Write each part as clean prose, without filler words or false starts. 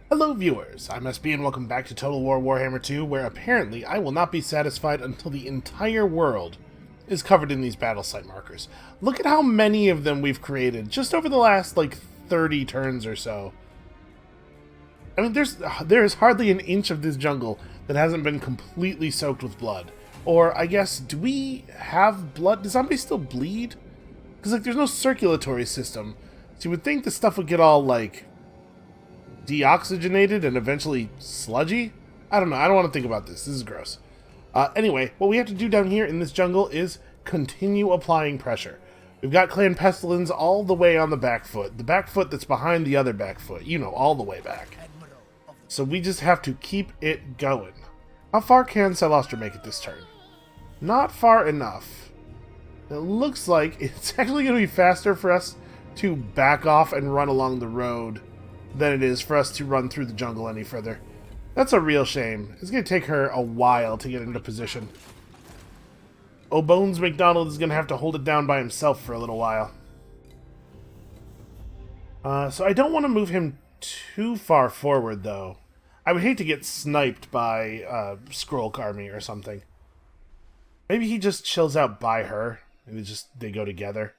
Hello viewers, I'm SB and welcome back to Total War Warhammer 2, where apparently I will not be satisfied until the entire world is covered in these battle site markers. Look at how many of them we've created just over the last, 30 turns or so. I mean, there is hardly an inch of this jungle that hasn't been completely soaked with blood. Or, I guess, do we have blood? Do zombies still bleed? Because, there's no circulatory system. So you would think the stuff would get all, deoxygenated and eventually sludgy? I don't know. I don't want to think about this. This is gross. Anyway, what we have to do down here in this jungle is continue applying pressure. We've got Clan Pestilence all the way on the back foot. The back foot that's behind the other back foot. You know, all the way back. So we just have to keep it going. How far can Silostra make it this turn? Not far enough. It looks like it's actually going to be faster for us to back off and run along the road than it is for us to run through the jungle any further. That's a real shame. It's going to take her a while to get into position. Bones McDonald is going to have to hold it down by himself for a little while. So I don't want to move him too far forward, though. I would hate to get sniped by Skrull Army or something. Maybe he just chills out by her, and they go together.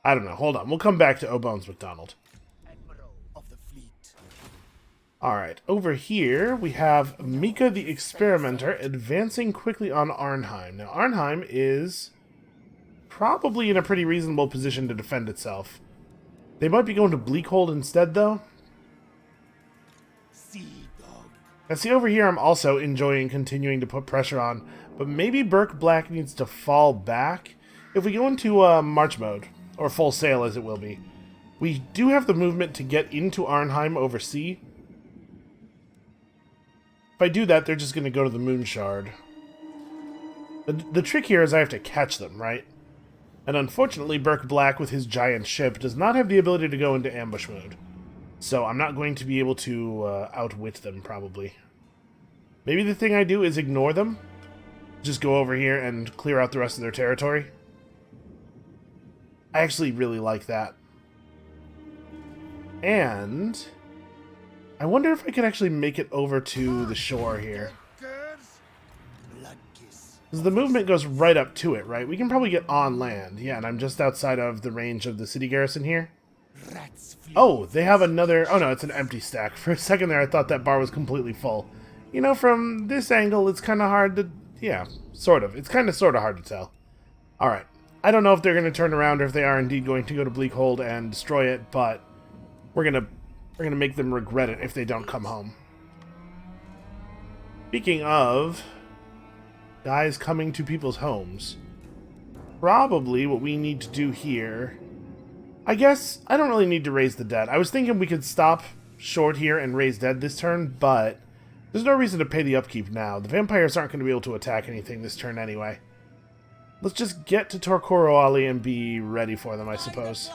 I don't know. Hold on. We'll come back to Bones McDonald. Alright, over here we have Mika the Experimenter advancing quickly on Arnheim. Now, Arnheim is probably in a pretty reasonable position to defend itself. They might be going to Bleakhold instead, though. Now, see, over here I'm also enjoying continuing to put pressure on, but maybe Burke Black needs to fall back. If we go into March mode, or Full Sail as it will be, we do have the movement to get into Arnheim over sea. If I do that, they're just going to go to the Moon Shard. The trick here is I have to catch them, right? And unfortunately, Burke Black, with his giant ship, does not have the ability to go into ambush mode. So I'm not going to be able to outwit them, probably. Maybe the thing I do is ignore them. Just go over here and clear out the rest of their territory. I actually really like that. And I wonder if I could actually make it over to the shore here. Because the movement goes right up to it, right? We can probably get on land. Yeah, and I'm just outside of the range of the city garrison here. Oh, they have another... Oh, no, it's an empty stack. For a second there, I thought that bar was completely full. You know, from this angle, it's kind of hard to... Yeah, sort of. It's kind of sort of hard to tell. Alright. I don't know if they're going to turn around or if they are indeed going to go to Bleakhold and destroy it, but we're going to make them regret it if they don't come home. Speaking of guys coming to people's homes, probably what we need to do here... I guess I don't really need to raise the dead. I was thinking we could stop short here and raise dead this turn, but there's no reason to pay the upkeep now. The vampires aren't going to be able to attack anything this turn anyway. Let's just get to Torkoro Ali and be ready for them, I suppose.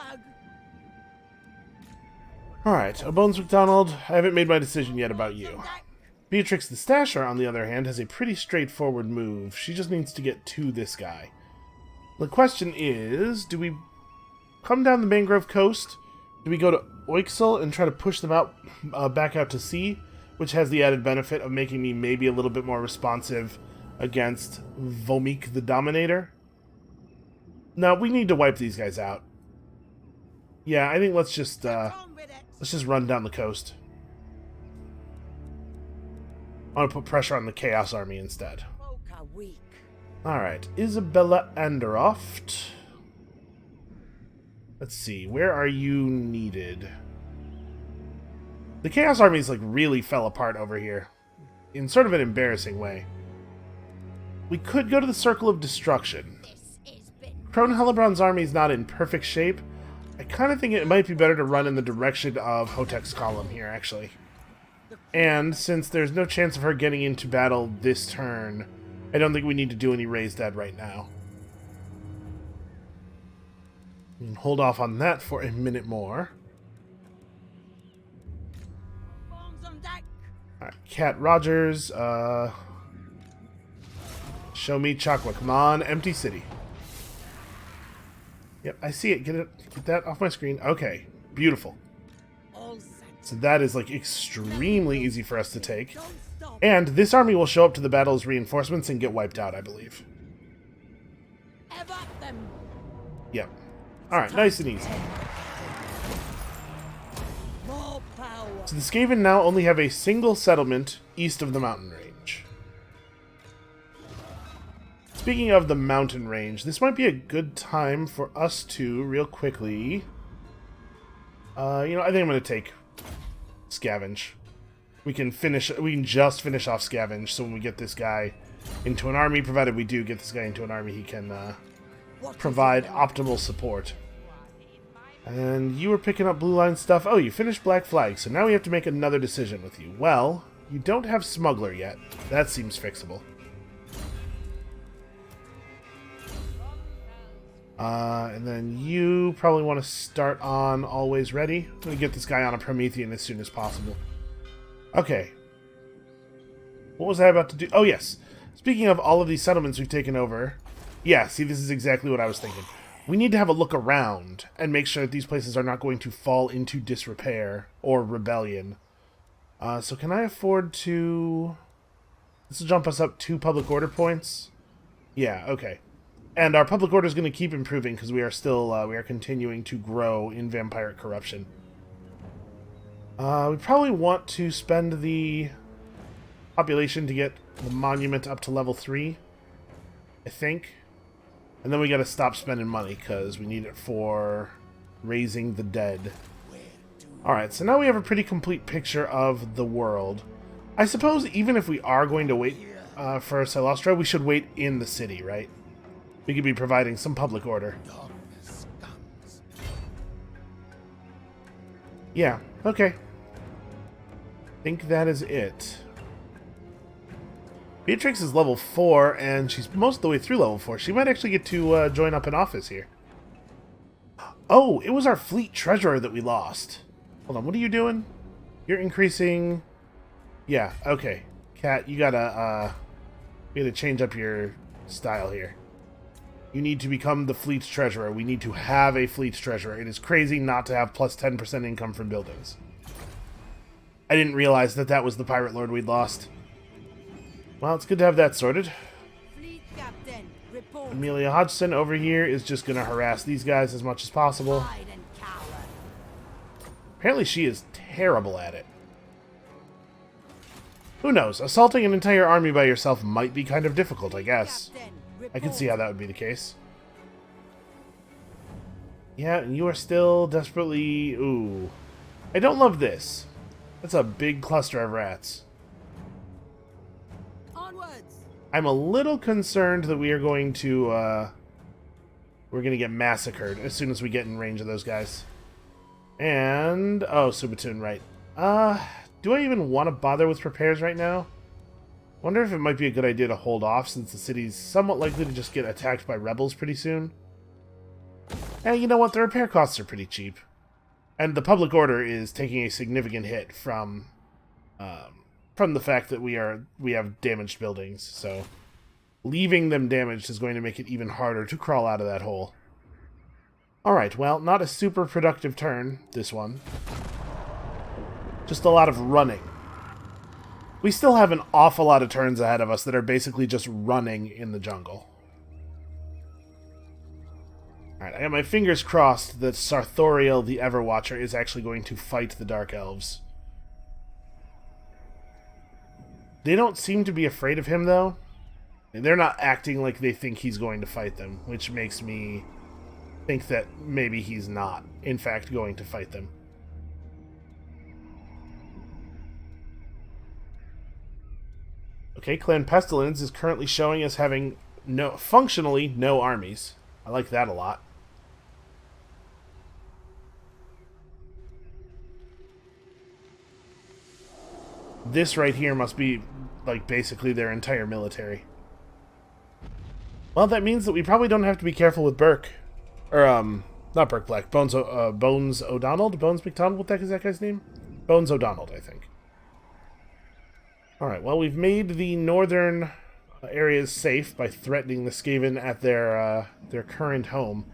Alright, Bones McDonald, I haven't made my decision yet about you. Beatrix the Stasher, on the other hand, has a pretty straightforward move. She just needs to get to this guy. The question is, do we come down the Mangrove Coast? Do we go to Oixel and try to push them out, back out to sea? Which has the added benefit of making me maybe a little bit more responsive against Vomik the Dominator. No, we need to wipe these guys out. Yeah, I think let's just run down the coast. I want to put pressure on the Chaos Army instead. Alright, Isabella Anderoft. Let's see, where are you needed? The Chaos Armies, really fell apart over here. In sort of an embarrassing way. We could go to the Circle of Destruction. Crone Hellebrand's army is not in perfect shape. I kind of think it might be better to run in the direction of Hotek's column here, actually. And since there's no chance of her getting into battle this turn, I don't think we need to do any raised dead right now. We can hold off on that for a minute more. Alright, Cat Rogers, show me Chakwa. Come on, empty city. Yep, I see it. Get that off my screen. Okay, beautiful. So that is, like, extremely easy for us to take. And this army will show up to the battle as reinforcements and get wiped out, I believe. Yep. Alright, nice and easy. So the Skaven now only have a single settlement east of the mountain range. Speaking of the mountain range, this might be a good time for us to, real quickly... I think I'm going to take Scavenge. We can just finish off Scavenge, so when we get this guy into an army, provided we do get this guy into an army, he can provide optimal support. And you were picking up blue line stuff. Oh, you finished Black Flag, so now we have to make another decision with you. Well, you don't have Smuggler yet. That seems fixable. And then you probably want to start on Always Ready. I'm going to get this guy on a Promethean as soon as possible. Okay. What was I about to do? Oh, yes. Speaking of all of these settlements we've taken over. Yeah, see, this is exactly what I was thinking. We need to have a look around and make sure that these places are not going to fall into disrepair or rebellion. So can I afford to... This will jump us up 2 public order points. Yeah, okay. And our public order is going to keep improving because we are still we are continuing to grow in vampire corruption. We probably want to spend the population to get the monument up to level 3, I think. And then we got to stop spending money because we need it for raising the dead. Alright, so now we have a pretty complete picture of the world. I suppose even if we are going to wait for Silostra, we should wait in the city, right? We could be providing some public order. Yeah, okay. I think that is it. Beatrix is level 4, and she's most of the way through level 4. She might actually get to join up in office here. Oh, it was our fleet treasurer that we lost. Hold on, what are you doing? You're increasing... Yeah, okay. Cat, you gotta change up your style here. You need to become the fleet's treasurer. We need to have a fleet's treasurer. It is crazy not to have plus 10% income from buildings. I didn't realize that that was the pirate lord we'd lost. Well, it's good to have that sorted. Amelia Hodgson over here is just going to harass these guys as much as possible. Apparently she is terrible at it. Who knows? Assaulting an entire army by yourself might be kind of difficult, I guess. I can see how that would be the case. Yeah, and you are still desperately... Ooh. I don't love this. That's a big cluster of rats. Onwards. I'm a little concerned that we are going to, we're going to get massacred as soon as we get in range of those guys. And... Oh, Subatoon, right. Do I even want to bother with repairs right now? Wonder if it might be a good idea to hold off since the city's somewhat likely to just get attacked by rebels pretty soon. And you know what? The repair costs are pretty cheap. And the public order is taking a significant hit from the fact that we have damaged buildings. So leaving them damaged is going to make it even harder to crawl out of that hole. Alright, well, not a super productive turn, this one. Just a lot of running. We still have an awful lot of turns ahead of us that are basically just running in the jungle. Alright, I got my fingers crossed that Sarthoriel the Everwatcher is actually going to fight the Dark Elves. They don't seem to be afraid of him, though. They're not acting like they think he's going to fight them, which makes me think that maybe he's not, in fact, going to fight them. Okay, Clan Pestilence is currently showing us having functionally no armies. I like that a lot. This right here must be, like, basically their entire military. Well, that means that we probably don't have to be careful with Burke. Or, not Burke Black. Bones O'Donnell? Bones McDonald? What the heck is that guy's name? Bones O'Donnell, I think. Alright, well, we've made the northern areas safe by threatening the Skaven at their current home.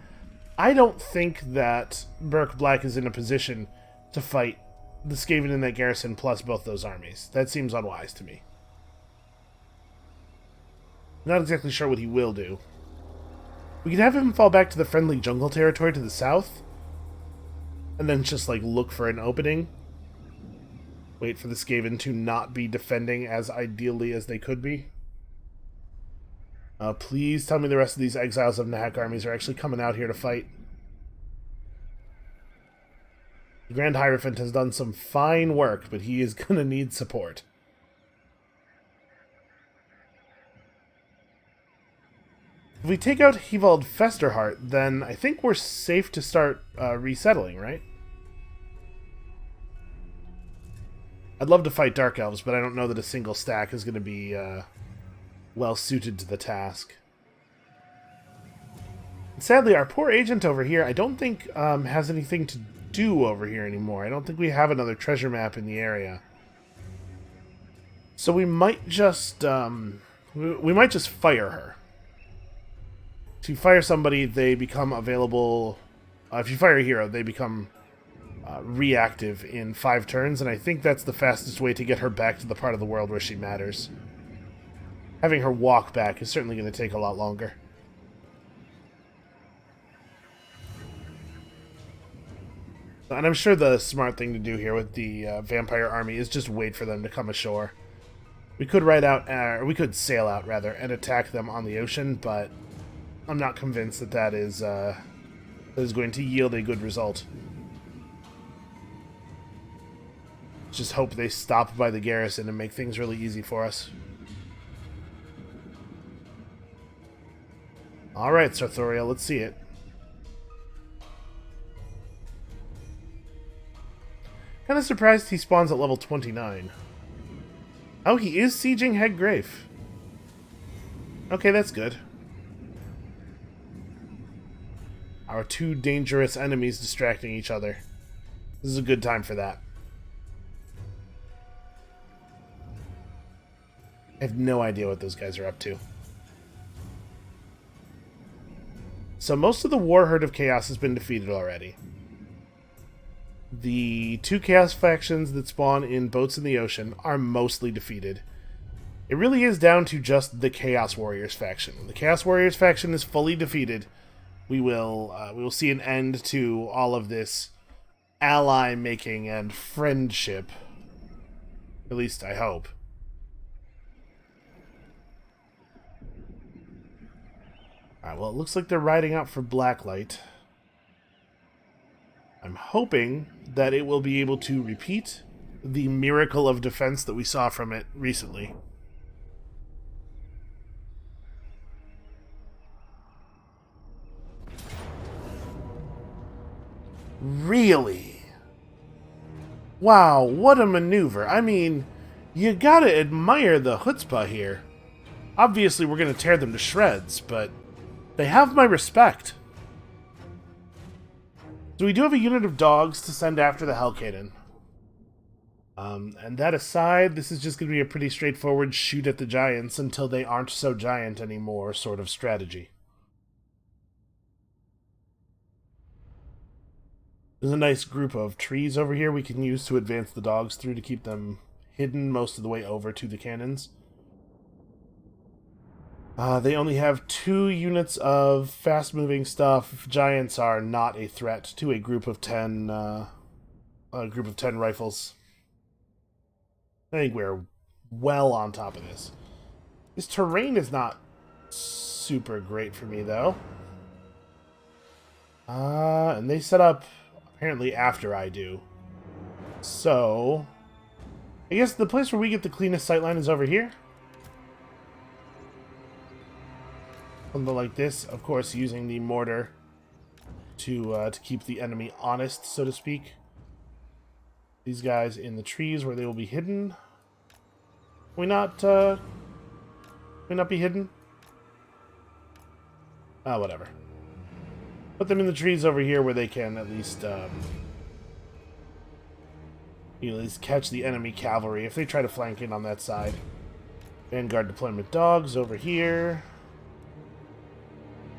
I don't think that Burke Black is in a position to fight the Skaven in that garrison plus both those armies. That seems unwise to me. Not exactly sure what he will do. We could have him fall back to the friendly jungle territory to the south, and then just, like, look for an opening. Wait for the Skaven to not be defending as ideally as they could be. Please tell me the rest of these Exiles of Nahak armies are actually coming out here to fight. The Grand Hierophant has done some fine work, but he is going to need support. If we take out Hevald Festerheart, then I think we're safe to start resettling, right? I'd love to fight Dark Elves, but I don't know that a single stack is going to be well suited to the task. And sadly, our poor agent over here, I don't think has anything to do over here anymore. I don't think we have another treasure map in the area. So we might just we might just fire her. If you fire somebody, they become available. If you fire a hero, they become reactive in 5 turns, and I think that's the fastest way to get her back to the part of the world where she matters. Having her walk back is certainly going to take a lot longer. And I'm sure the smart thing to do here with the vampire army is just wait for them to come ashore. We could ride out, or we could sail out rather, and attack them on the ocean, but I'm not convinced that that is going to yield a good result. Just hope they stop by the garrison and make things really easy for us. Alright, Sarthoria, let's see it. Kind of surprised he spawns at level 29. Oh, he is sieging Heggrave. Okay, that's good. Our 2 dangerous enemies distracting each other. This is a good time for that. I have no idea what those guys are up to. So most of the War Herd of Chaos has been defeated already. The 2 Chaos factions that spawn in boats in the ocean are mostly defeated. It really is down to just the Chaos Warriors faction. When the Chaos Warriors faction is fully defeated, we will see an end to all of this ally making and friendship. At least I hope. Alright, well, it looks like they're riding out for Blacklight. I'm hoping that it will be able to repeat the miracle of defense that we saw from it recently. Really? Wow, what a maneuver. I mean, you gotta admire the chutzpah here. Obviously, we're gonna tear them to shreds, but they have my respect. So we do have a unit of dogs to send after the Hellcaden. And that aside, this is just going to be a pretty straightforward shoot at the giants until they aren't so giant anymore sort of strategy. There's a nice group of trees over here we can use to advance the dogs through to keep them hidden most of the way over to the cannons. They only have 2 units of fast-moving stuff. Giants are not a threat to a group of 10 rifles. I think we're well on top of this. This terrain is not super great for me, though. And they set up apparently after I do. So, I guess the place where we get the cleanest sightline is over here. Something like this, of course, using the mortar to keep the enemy honest, so to speak. These guys in the trees where they will be hidden. Can we not be hidden? Whatever. Put them in the trees over here where they can at least, at least catch the enemy cavalry if they try to flank in on that side. Vanguard deployment dogs over here.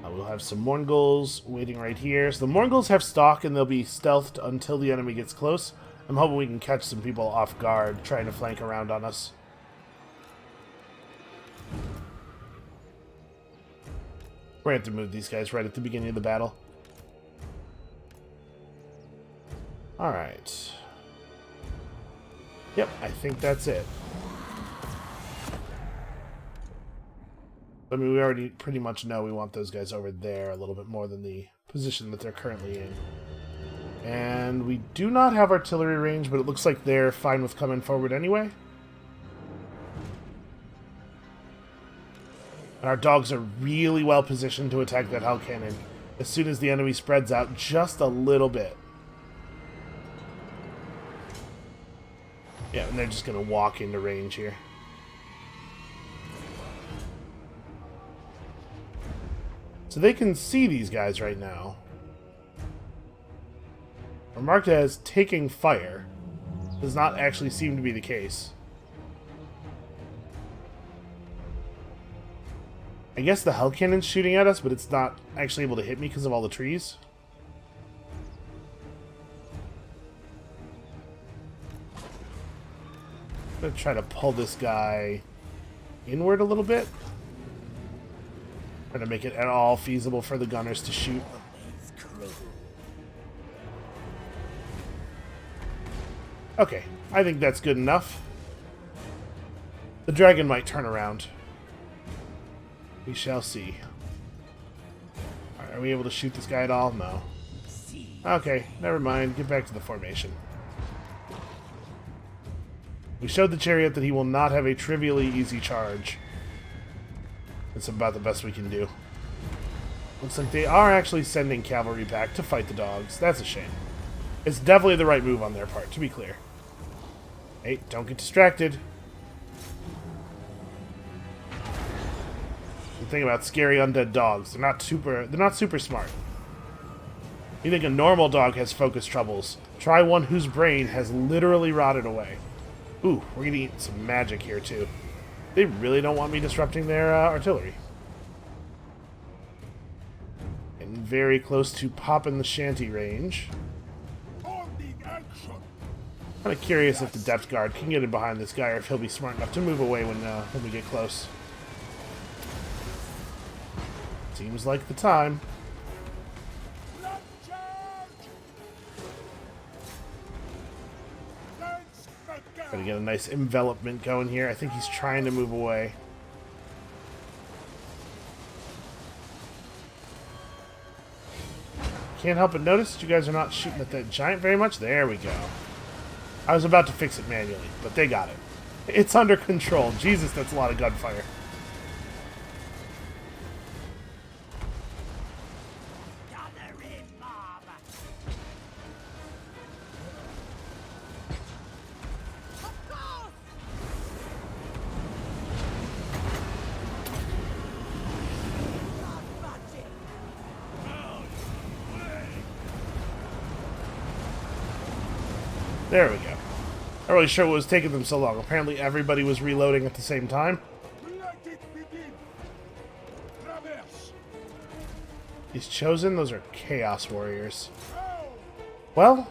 We'll have some Morngulls waiting right here. So the Morngulls have stalk and they'll be stealthed until the enemy gets close. I'm hoping we can catch some people off guard trying to flank around on us. We're going to have to move these guys right at the beginning of the battle. Alright. Yep, I think that's it. I mean, we already pretty much know we want those guys over there a little bit more than the position that they're currently in. And we do not have artillery range, but it looks like they're fine with coming forward anyway. And our dogs are really well positioned to attack that Hell Cannon as soon as the enemy spreads out just a little bit. Yeah, and they're just going to walk into range here. So they can see these guys right now. Are marked as taking fire. Does not actually seem to be the case. I guess the Hell Cannon's shooting at us, but it's not actually able to hit me because of all the trees. I'm going to try to pull this guy inward a little bit. Trying to make it at all feasible for the gunners to shoot. Okay, I think that's good enough. The dragon might turn around. We shall see. Are we able to shoot this guy at all? No. Okay, never mind. Get back to the formation. We showed the chariot that he will not have a trivially easy charge. That's about the best we can do. Looks like they are actually sending cavalry back to fight the dogs. That's a shame. It's definitely the right move on their part, to be clear. Hey, don't get distracted. The thing about scary undead dogs, they're not super smart. You think a normal dog has focus troubles. Try one whose brain has literally rotted away. Ooh, we're gonna eat some magic here too. They really don't want me disrupting their artillery. Getting very close to popping the shanty range. Kind of curious if the depth guard can get in behind this guy or if he'll be smart enough to move away when we get close. Seems like the time. Gotta get a nice envelopment going here. I think he's trying to move away. Can't help but notice that you guys are not shooting at that giant very much. There we go. I was about to fix it manually, but they got it. It's under control. Jesus, that's a lot of gunfire. There we go. Not really sure what was taking them so long. Apparently everybody was reloading at the same time. He's chosen? Those are Chaos Warriors. Well,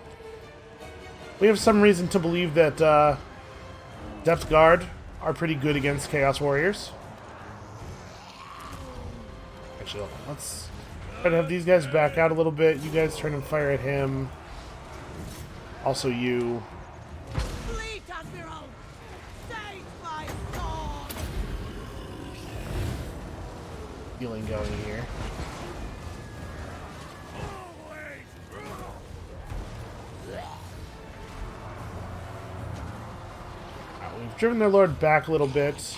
we have some reason to believe that Depth Guard are pretty good against Chaos Warriors. Actually, hold on. Let's try to have these guys back out a little bit. You guys turn and fire at him. Also you. Healing going here. We've driven their lord back a little bit.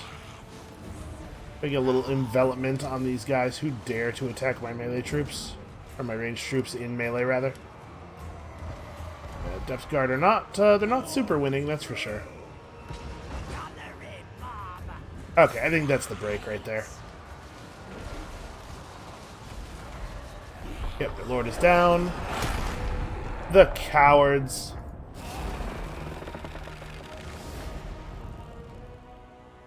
Making a little envelopment on these guys who dare to attack my melee troops. Or my ranged troops in melee, rather. Depth Guard are not, they're not super winning, that's for sure. Okay, I think that's the break right there. Yep, the Lord is down. The cowards.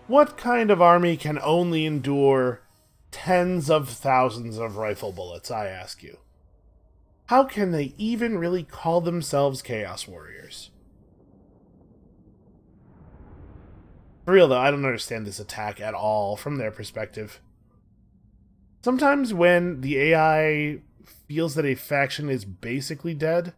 What kind of army can only endure tens of thousands of rifle bullets, I ask you? How can they even really call themselves Chaos Warriors? For real though, I don't understand this attack at all from their perspective. Sometimes when the AI feels that a faction is basically dead,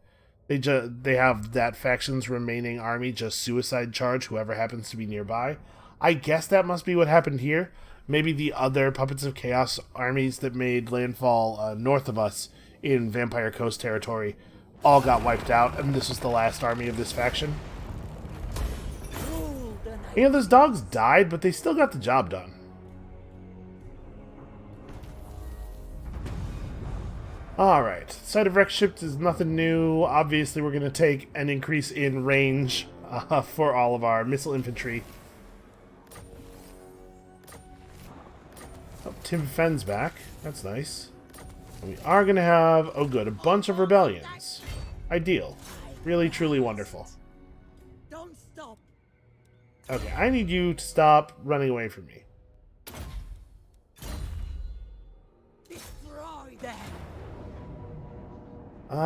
they have that faction's remaining army just suicide charge whoever happens to be nearby. I guess that must be what happened here. Maybe the other Puppets of Chaos armies that made landfall north of us in Vampire Coast territory all got wiped out, and this was the last army of this faction. You know, those dogs died, but they still got the job done. Alright, site of wreck ships is nothing new. Obviously, we're going to take an increase in range for all of our missile infantry. Oh, Tim Fenn's back. That's nice. And we are going to have, oh good, a bunch of rebellions. Ideal. Really, truly wonderful. Don't stop. Okay, I need you to stop running away from me. Destroy them. If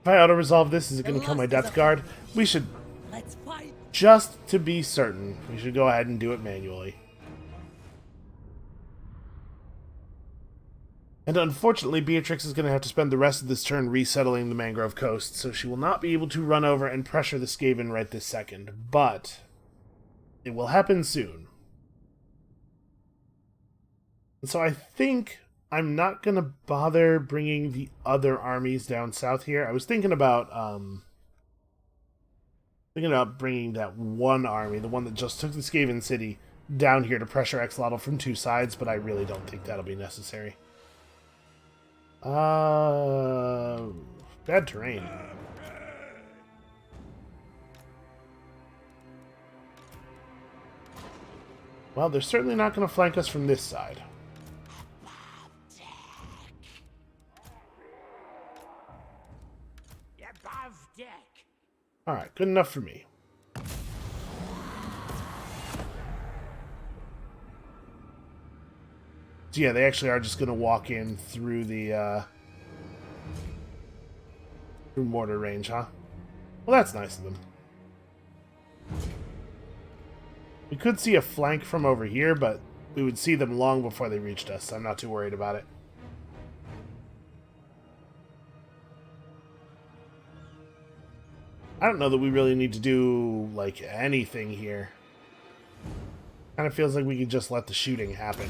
I auto-resolve this, is it going to kill my Depth Guard? We should, Let's fight. just to be certain, we should go ahead and do it manually. And unfortunately, Beatrix is going to have to spend the rest of this turn resettling the Mangrove Coast, so she will not be able to run over and pressure the Skaven right this second, but it will happen soon. And so I think I'm not going to bother bringing the other armies down south here. I was thinking about bringing that one army, the one that just took the Skaven city, down here to pressure Axolotl from two sides, but I really don't think that'll be necessary. Bad terrain. Well, they're certainly not going to flank us from this side. Alright, good enough for me. So yeah, they actually are just going to walk in through the, through mortar range, huh? Well, that's nice of them. We could see a flank from over here, but we would see them long before they reached us, so I'm not too worried about it. I don't know that we really need to do, like, anything here. Kind of feels like we could just let the shooting happen.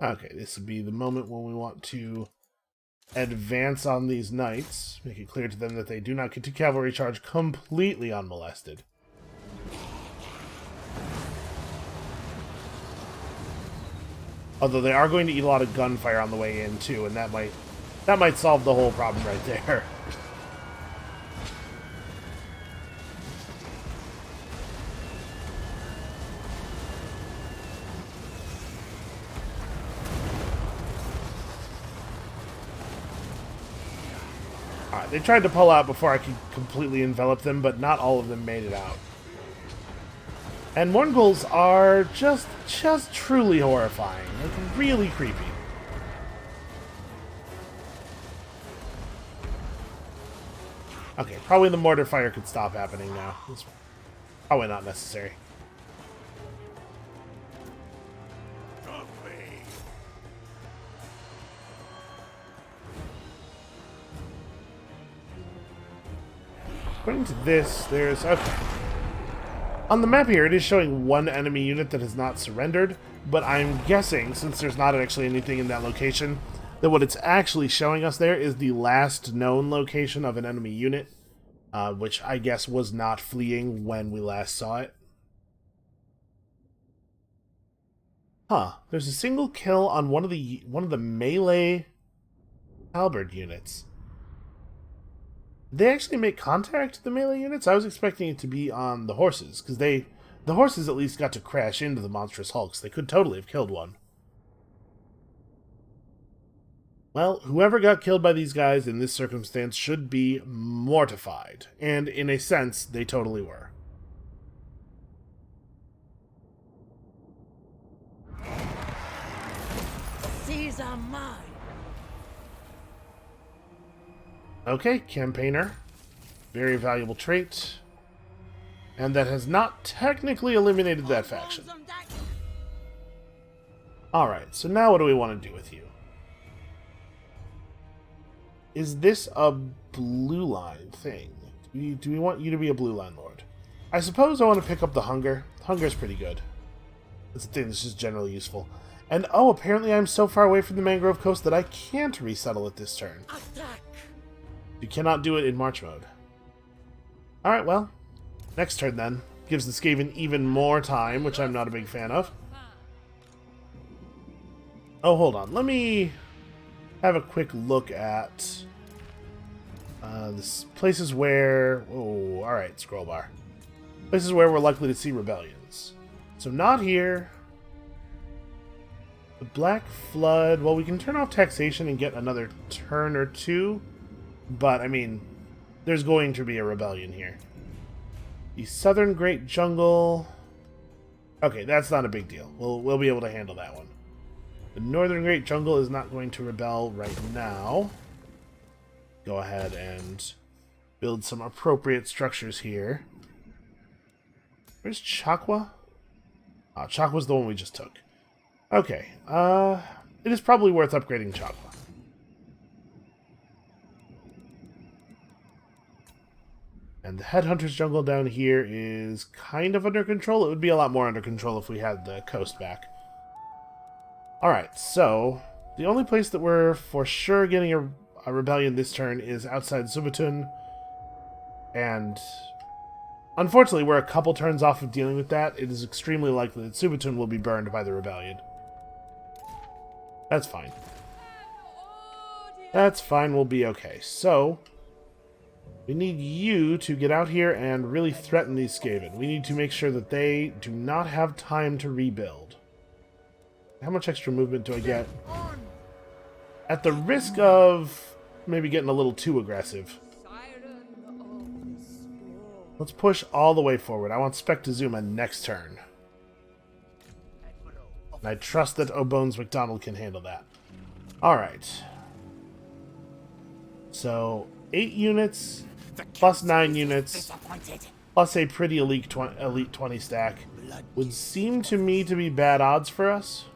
Okay, this would be the moment when we want to advance on these knights. Make it clear to them that they do not get to cavalry charge completely unmolested. Although they are going to eat a lot of gunfire on the way in too, and that might solve the whole problem right there. Alright, they tried to pull out before I could completely envelop them, but not all of them made it out. And Morngulls are just truly horrifying. Like, really creepy. Okay, probably the mortar fire could stop happening now. It's probably not necessary. According to this, there's... Okay. On the map here, it is showing one enemy unit that has not surrendered, but I'm guessing, since there's not actually anything in that location, that what it's actually showing us there is the last known location of an enemy unit, which I guess was not fleeing when we last saw it. Huh. There's a single kill on one of the melee halberd units. Did they actually make contact with the melee units? I was expecting it to be on the horses, because the horses at least got to crash into the monstrous hulks. They could totally have killed one. Well, whoever got killed by these guys in this circumstance should be mortified. And in a sense, they totally were. These are mine. Okay, campaigner. Very valuable trait. And that has not technically eliminated that faction. Bombs on deck. Alright, so now what do we want to do with you? Is this a blue line thing? Do we want you to be a blue line lord? I suppose I want to pick up the hunger. Hunger's pretty good. It's a thing that's just generally useful. And oh, apparently I'm so far away from the mangrove coast that I can't resettle it this turn. Attack. You cannot do it in march mode. Alright, well, next turn then. Gives the Skaven even more time, which I'm not a big fan of. Oh, hold on. Let me have a quick look at places where... Oh, alright, scroll bar. Places where we're likely to see rebellions. So not here. The Black Flood... Well, we can turn off taxation and get another turn or two. But, I mean, there's going to be a rebellion here. The Southern Great Jungle... Okay, that's not a big deal. We'll be able to handle that one. The Northern Great Jungle is not going to rebel right now. Go ahead and build some appropriate structures here. Where's Chakwa? Ah, Chakwa's the one we just took. Okay, it is probably worth upgrading Chakwa. And the Headhunters Jungle down here is kind of under control. It would be a lot more under control if we had the coast back. Alright, so the only place that we're for sure getting a rebellion this turn is outside Subutun. And unfortunately, we're a couple turns off of dealing with that. It is extremely likely that Subutun will be burned by the rebellion. That's fine. That's fine, we'll be okay. So, we need you to get out here and really threaten these Skaven. We need to make sure that they do not have time to rebuild. How much extra movement do I get? At the risk of maybe getting a little too aggressive. Let's push all the way forward. I want Spectazuma next turn. And I trust that O'Bones McDonald can handle that. Alright. So, 8 units, plus 9 units, plus a pretty elite 20 stack, would seem to me to be bad odds for us.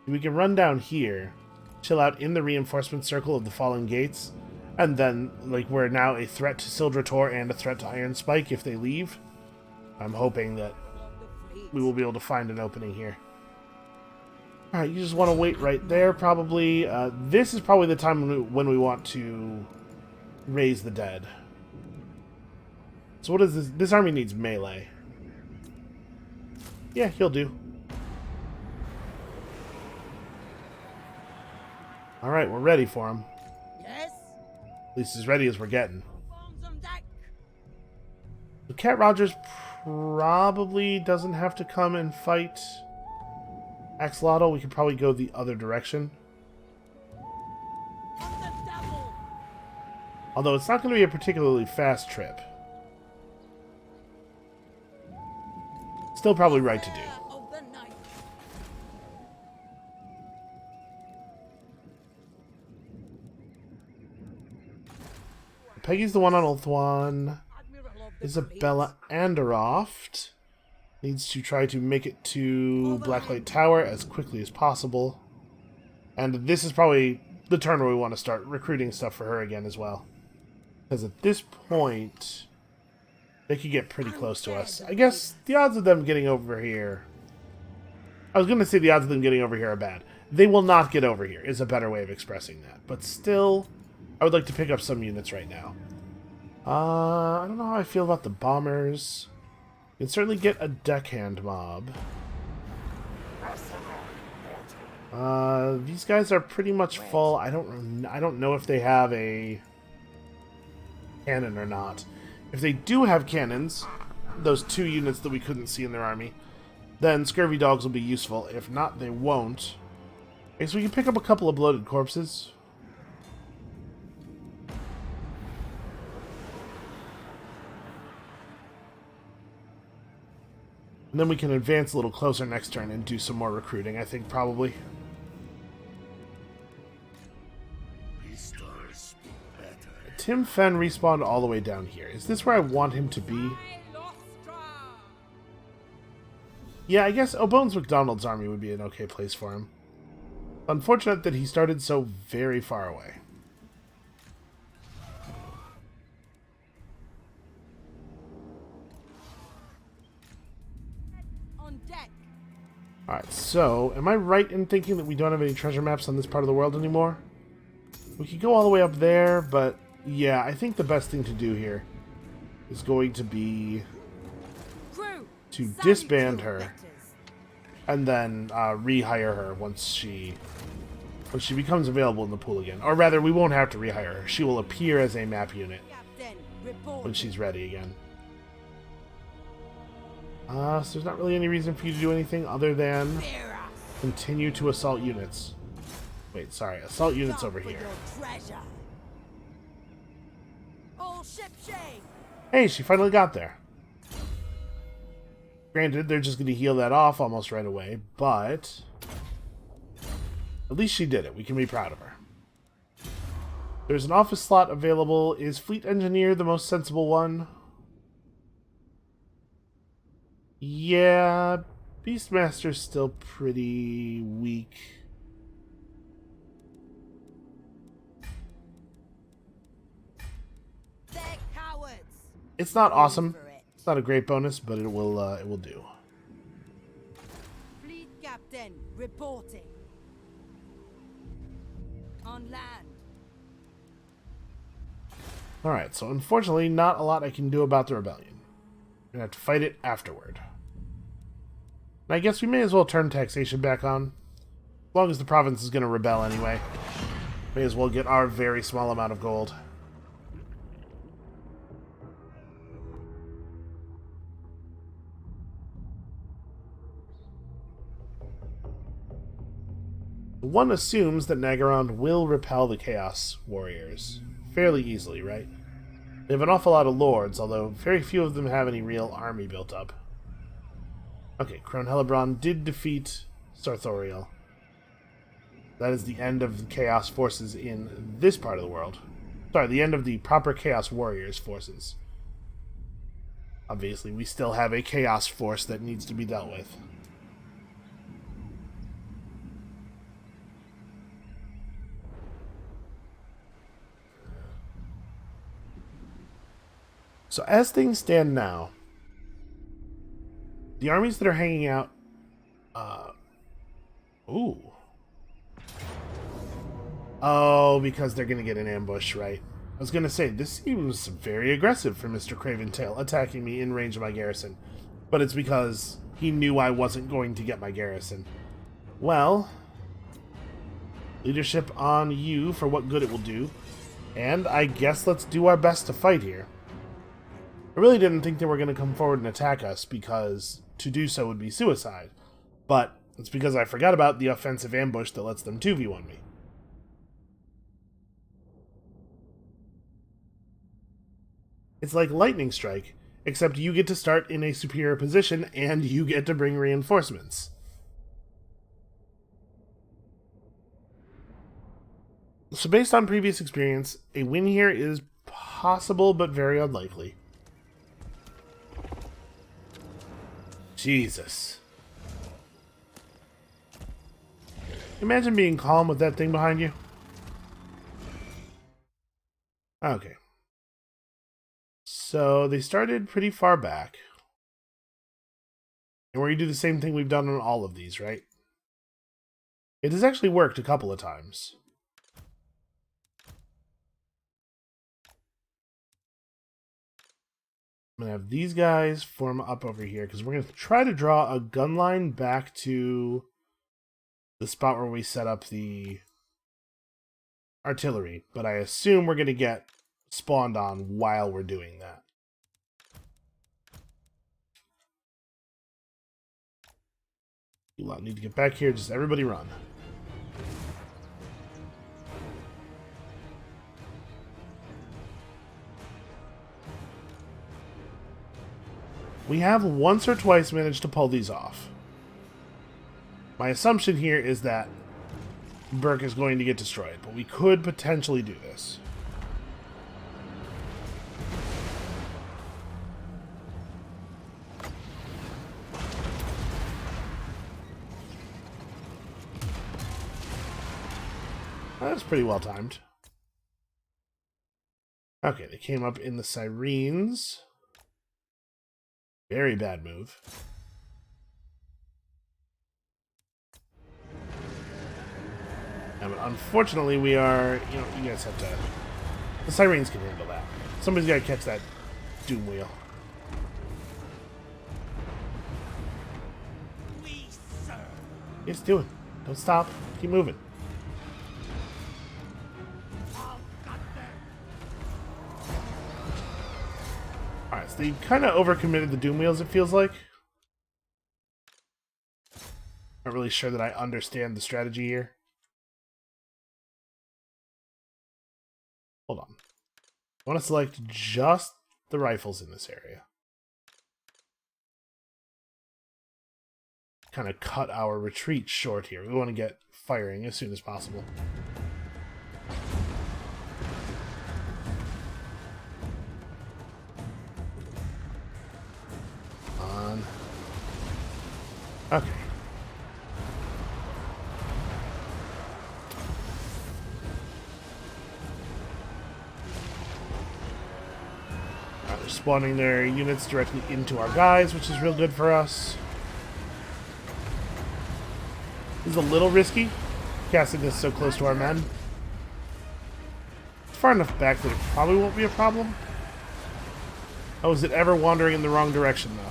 We can run down here, chill out in the reinforcement circle of the Fallen Gates, and then, like, we're now a threat to Sildrator and a threat to Iron Spike if they leave. I'm hoping that we will be able to find an opening here. Alright, you just want to wait right there, probably. This is probably the time when we want to raise the dead. So what is this? This army needs melee. Yeah, he'll do. Alright, we're ready for him. Yes. At least as ready as we're getting. Bombs on deck. So Cat Rogers probably doesn't have to come and fight Axolotl. We could probably go the other direction. On the devil. Although it's not going to be a particularly fast trip. Still probably right to do. Air of the night. Peggy's the one on Ulthuan. Admiral of the Isabella Anderoft needs to try to make it to Blacklight Tower as quickly as possible. And this is probably the turn where we want to start recruiting stuff for her again as well. Because at this point, they could get pretty close to us. I guess the odds of them getting over here... I was going to say the odds of them getting over here are bad. They will not get over here, is a better way of expressing that. But still, I would like to pick up some units right now. I don't know how I feel about the bombers. You can certainly get a deckhand mob. These guys are pretty much full. I don't know if they have a cannon or not. If they do have cannons, those 2 units that we couldn't see in their army, then Scurvy Dogs will be useful. If not, they won't. Okay, so we can pick up a couple of bloated corpses. And then we can advance a little closer next turn and do some more recruiting, I think, probably. Tim Fenn respawned all the way down here. Is this where I want him to be? Yeah, I guess O'Bones McDonald's army would be an okay place for him. Unfortunate that he started so very far away. On deck. Alright, so, am I right in thinking that we don't have any treasure maps on this part of the world anymore? We could go all the way up there, but yeah, I think the best thing to do here is going to be Crew. to Send disband two her letters. and then rehire her once she becomes available in the pool again. Or rather, we won't have to rehire her. She will appear as a map unit Captain, report. when she's ready again. So there's not really any reason for you to do anything other than Fear us. continue to assault units. Wait, sorry, assault units Stop over for here. your treasure. All ship shape. Hey, she finally got there. Granted, they're just going to heal that off almost right away, but at least she did it. We can be proud of her. There's an office slot available. Is Fleet Engineer the most sensible one? Yeah, Beastmaster's still pretty weak. They're cowards. It's not awesome. For it. It's not a great bonus, but it will do. Fleet captain reporting. On land. Alright, so unfortunately, not a lot I can do about the rebellion. We're going to have to fight it afterward. And I guess we may as well turn taxation back on. As long as the province is going to rebel anyway. May as well get our very small amount of gold. One assumes that Nagaron will repel the Chaos Warriors fairly easily, right? They have an awful lot of lords, although very few of them have any real army built up. Okay, Crone Hellebron did defeat Sarthoriel. That is the end of the Chaos forces in this part of the world. Sorry, the end of the proper Chaos Warriors forces. Obviously, we still have a Chaos force that needs to be dealt with. So as things stand now, the armies that are hanging out... Ooh. Oh, because they're going to get an ambush, right? I was going to say, this seems very aggressive for Mr. Craventail, attacking me in range of my garrison. But it's because he knew I wasn't going to get my garrison. Well, leadership on you for what good it will do. And I guess let's do our best to fight here. I really didn't think they were going to come forward and attack us, because to do so would be suicide. But it's because I forgot about the offensive ambush that lets them 2v1 me. It's like Lightning Strike, except you get to start in a superior position and you get to bring reinforcements. So based on previous experience, a win here is possible but very unlikely. Jesus. Imagine being calm with that thing behind you. Okay. So they started pretty far back. And we're going to do the same thing we've done on all of these, right? It has actually worked a couple of times. I'm going to have these guys form up over here, because we're going to try to draw a gun line back to the spot where we set up the artillery. But I assume we're going to get spawned on while we're doing that. You lot need to get back here. Just everybody run. We have once or twice managed to pull these off. My assumption here is that Burke is going to get destroyed, but we could potentially do this. That's pretty well timed. Okay, they came up in the sirens. Very bad move. But unfortunately, we are... you guys have to... The sirens can handle that. Somebody's got to catch that doom wheel. It's doing. Don't stop. Keep moving. Alright, so they kind of overcommitted the doom wheels, it feels like. Not really sure that I understand the strategy here. Hold on. I want to select just the rifles in this area. Kind of cut our retreat short here. We want to get firing as soon as possible. On. Okay. They're spawning their units directly into our guys, which is real good for us. This is a little risky, casting this so close to our men. It's far enough back that it probably won't be a problem. Oh, is it ever wandering in the wrong direction, though?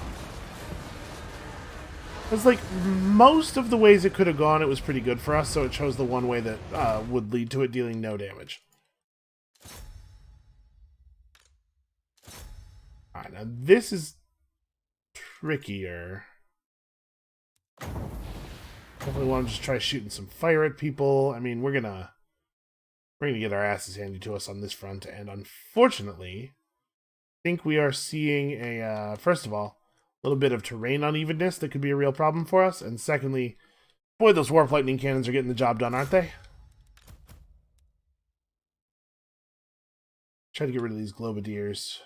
It's like, most of the ways it could have gone, it was pretty good for us, so it chose the one way that would lead to it dealing no damage. Alright, now this is trickier. Definitely want to just try shooting some fire at people. I mean, we're gonna get our asses handed to us on this front, and unfortunately, I think we are seeing a first of all, a little bit of terrain unevenness that could be a real problem for us, and secondly, boy, those warp lightning cannons are getting the job done, aren't they? Try to get rid of these globadiers.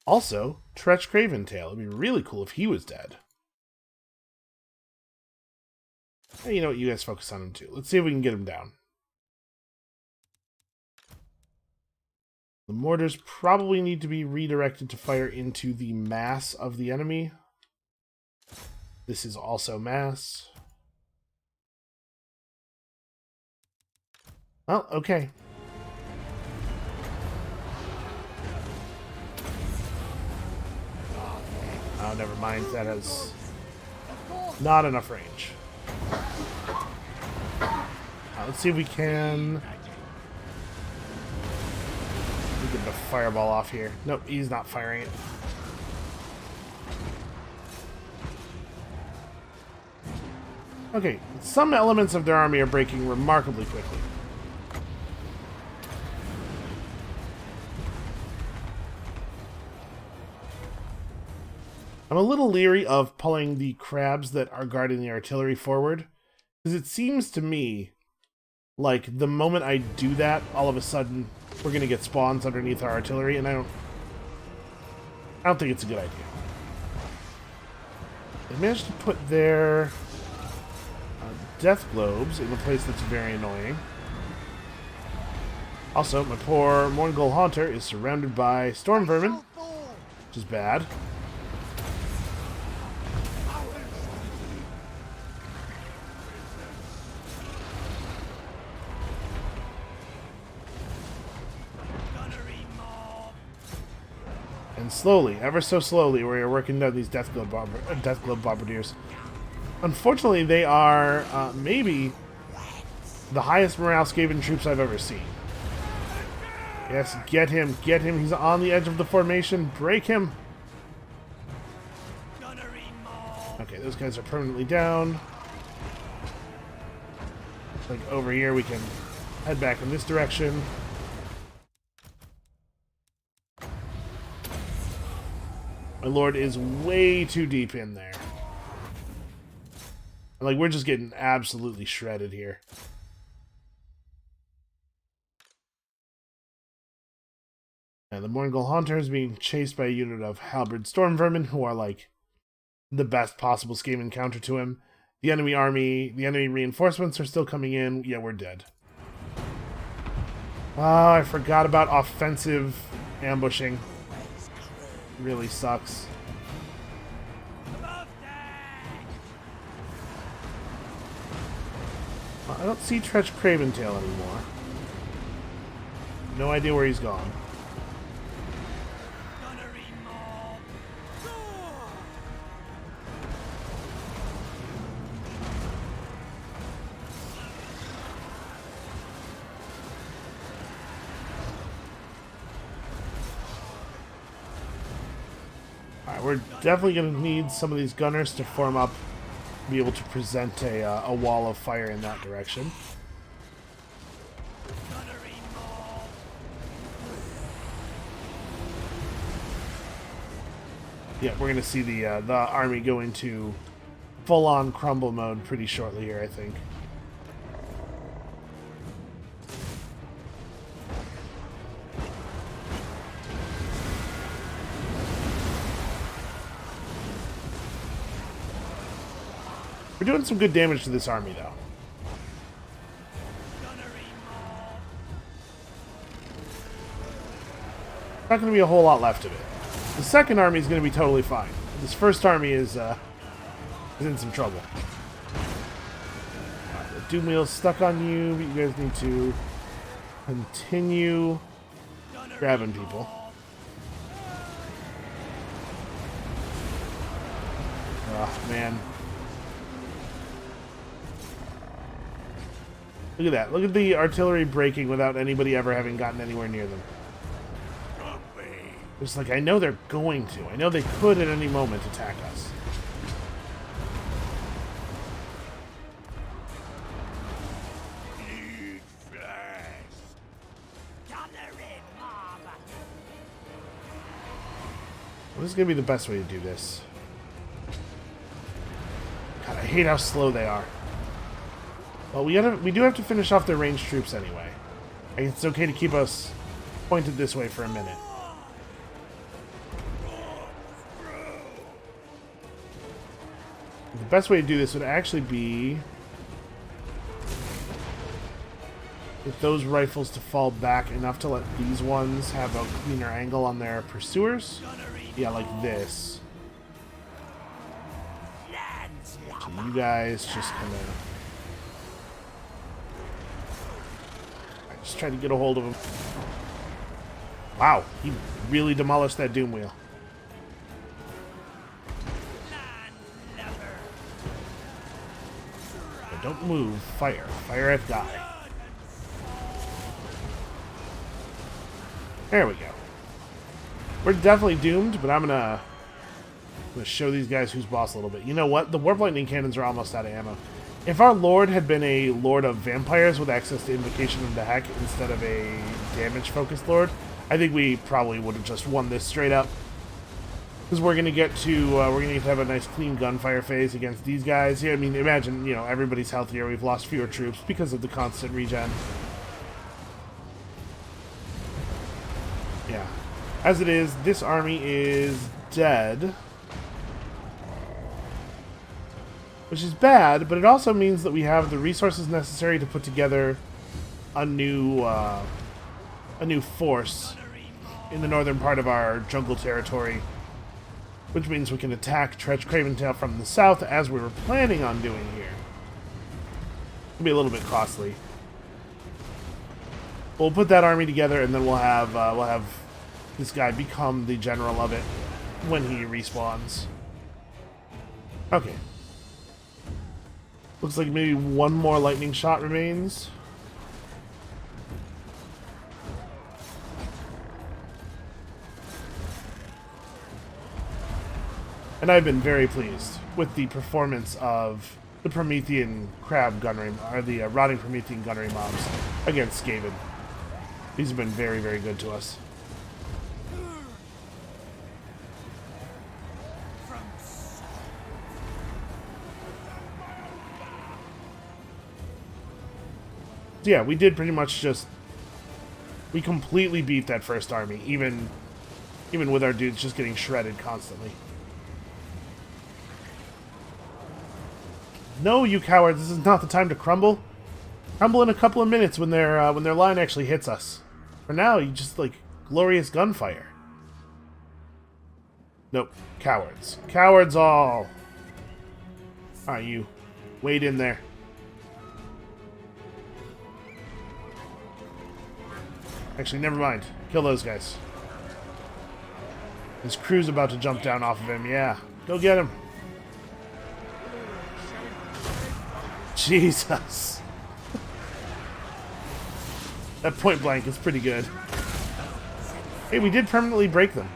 Also, Tretch Craventail. It'd be really cool if he was dead. Hey, you know what? You guys focus on him too. Let's see if we can get him down. The mortars probably need to be redirected to fire into the mass of the enemy. This is also mass. Well, okay. Oh, never mind. That has not enough range. Let's see if we can... We get the fireball off here. Nope, he's not firing it. Okay, some elements of their army are breaking remarkably quickly. I'm a little leery of pulling the crabs that are guarding the artillery forward, because it seems to me like the moment I do that, all of a sudden we're going to get spawns underneath our artillery, and I don't think it's a good idea. They managed to put their death globes in a place that's very annoying. Also, my poor Mongol Haunter is surrounded by storm vermin, which is bad. And slowly, ever so slowly, we are working down these death globe bombardiers. Unfortunately, they are maybe the highest morale Skaven troops I've ever seen. Yes, get him, get him. He's on the edge of the formation. Break him. Okay, those guys are permanently down. Like over here, we can head back in this direction. My lord is way too deep in there. Like, we're just getting absolutely shredded here. And the Mongol Haunter is being chased by a unit of halberd storm vermin, who are like the best possible Skaven counter to him. The enemy army, the enemy reinforcements are still coming in. Yeah, we're dead. Oh, I forgot about offensive ambushing. Really sucks. Well, I don't see Tretch Craventail anymore. No idea where he's gone. Alright, we're definitely going to need some of these gunners to form up, be able to present a wall of fire in that direction. Yeah, we're going to see the army go into full-on crumble mode pretty shortly here, I think. We're doing some good damage to this army, though. Not going to be a whole lot left of it. The second army is going to be totally fine. This first army is in some trouble. Right, the Doom Wheel's stuck on you, but you guys need to continue grabbing people. Oh, man. Look at that. Look at the artillery breaking without anybody ever having gotten anywhere near them. It's like, I know they're going to. I know they could at any moment attack us. What is going to be the best way to do this? God, I hate how slow they are. Well, we do have to finish off their ranged troops anyway. It's okay to keep us pointed this way for a minute. The best way to do this would actually be with those rifles to fall back enough to let these ones have a cleaner angle on their pursuers. Yeah, like this. So you guys just kind of... just try to get a hold of him. Wow, he really demolished that Doom Wheel. But don't move. Fire. Fire at guy. There we go. We're definitely doomed, but I'm gonna show these guys who's boss a little bit. You know what? The Warp Lightning Cannons are almost out of ammo. If our Lord had been a Lord of Vampires with access to Invocation of the Heck instead of a damage-focused Lord, I think we probably would have just won this straight up. Because we're gonna get to have a nice clean gunfire phase against these guys. Yeah, I mean, imagine, you know, everybody's healthier. We've lost fewer troops because of the constant regen. Yeah. As it is, this army is dead. Which is bad, but it also means that we have the resources necessary to put together a new force in the northern part of our jungle territory, which means we can attack Tretch Craventail from the south as we were planning on doing here. It'll be a little bit costly. We'll put that army together, and then we'll have this guy become the general of it when he respawns. Okay. Looks like maybe one more lightning shot remains. And I've been very pleased with the performance of the Promethean crab gunnery, or the rotting Promethean gunnery mobs against Skaven. These have been very, very good to us. So yeah, we did pretty much we completely beat that first army, even with our dudes just getting shredded constantly. No, you cowards, this is not the time to crumble. Crumble in a couple of minutes when their line actually hits us. For now, you just, like, glorious gunfire. Nope. Cowards. Cowards all! Alright, you. Wait in there. Actually, never mind. Kill those guys. His crew's about to jump down off of him. Yeah. Go get him. Jesus. That point blank is pretty good. Hey, we did permanently break them.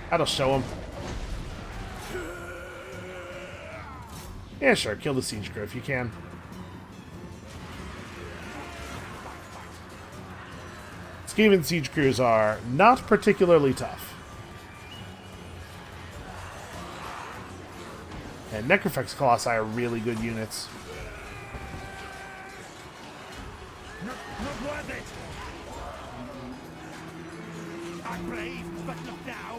That'll show them. Yeah, sure. Kill the siege crew if you can. Skaven siege crews are not particularly tough. And Necrofex Colossi are really good units. Not worth it. I'm brave, but not now.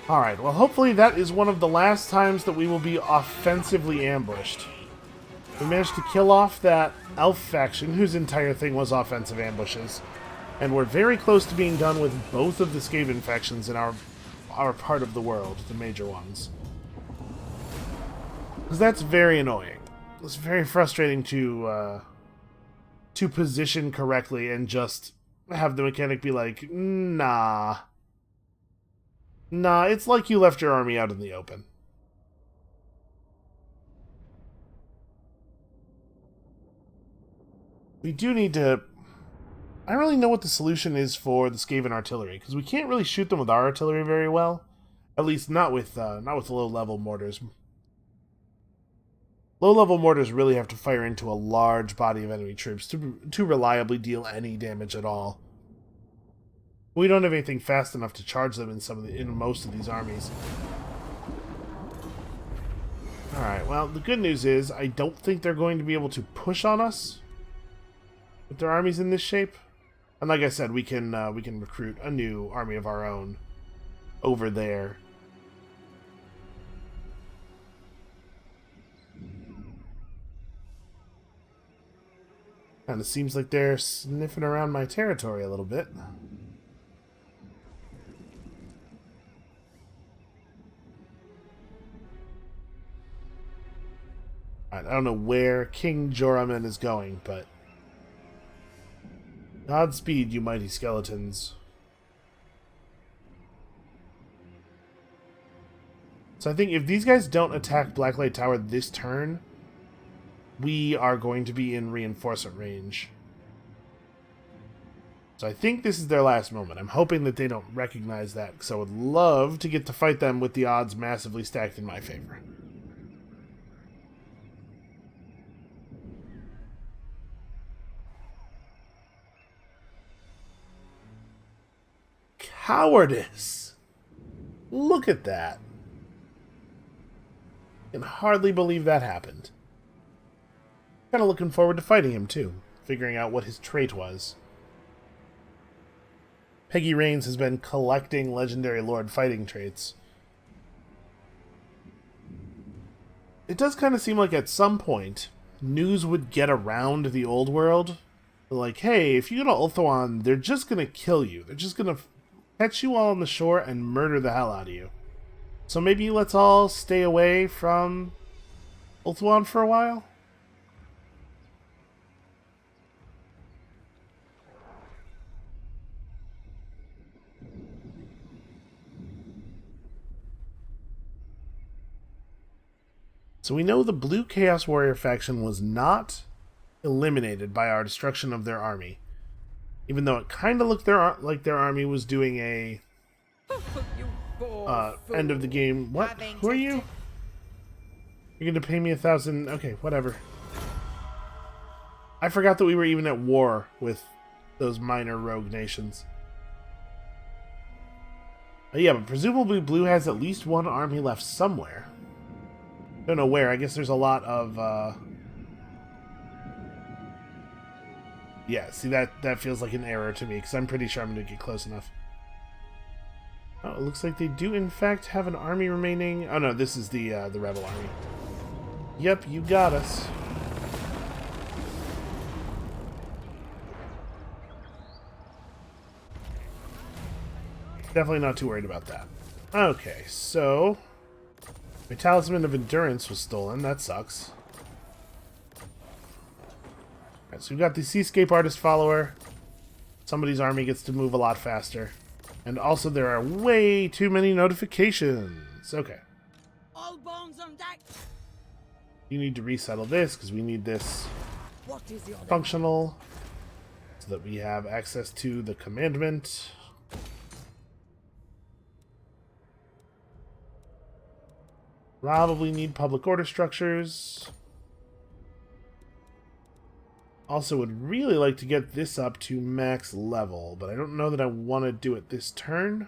Alright, well hopefully that is one of the last times that we will be offensively ambushed. We managed to kill off that elf faction whose entire thing was offensive ambushes. And we're very close to being done with both of the Skaven factions in our part of the world, the major ones. Because that's very annoying. It's very frustrating to position correctly and just have the mechanic be like, nah. Nah, it's like you left your army out in the open. We do need to... I don't really know what the solution is for the Skaven artillery, because we can't really shoot them with our artillery very well. At least not with low-level mortars. Low-level mortars really have to fire into a large body of enemy troops to reliably deal any damage at all. We don't have anything fast enough to charge them in most of these armies. Alright, well, the good news is I don't think they're going to be able to push on us with their armies in this shape. And like I said, we can recruit a new army of our own over there. And it seems like they're sniffing around my territory a little bit. I don't know where King Joramun is going, but Godspeed, you mighty skeletons. So I think if these guys don't attack Blacklight Tower this turn, we are going to be in reinforcement range. So I think this is their last moment. I'm hoping that they don't recognize that, because I would love to get to fight them with the odds massively stacked in my favor. Cowardice! Look at that. I can hardly believe that happened. Kind of looking forward to fighting him, too. Figuring out what his trait was. Peggy Rains has been collecting Legendary Lord fighting traits. It does kind of seem like at some point, news would get around the old world. Like, hey, if you go to Ulthuan, they're just going to kill you. They're just going to catch you all on the shore and murder the hell out of you. So maybe let's all stay away from Ulthuan for a while? So we know the Blue Chaos Warrior faction was not eliminated by our destruction of their army. Even though it kind of looked like their army was doing a end of the game. What? Who are you? You're going to pay me 1,000? Okay, whatever. I forgot that we were even at war with those minor rogue nations. Yeah, but presumably Blue has at least one army left somewhere. Don't know where. I guess there's a lot of, yeah, see, that feels like an error to me, because I'm pretty sure I'm going to get close enough. Oh, it looks like they do, in fact, have an army remaining. Oh, no, this is the rebel army. Yep, you got us. Definitely not too worried about that. Okay, so my talisman of endurance was stolen. That sucks. Alright, so we've got the Seascape Artist follower. Somebody's army gets to move a lot faster. And also there are way too many notifications. Okay. All bones on deck. You need to resettle this because we need this What is your functional so that we have access to the commandment. Probably need public order structures. Also would really like to get this up to max level, but I don't know that I want to do it this turn.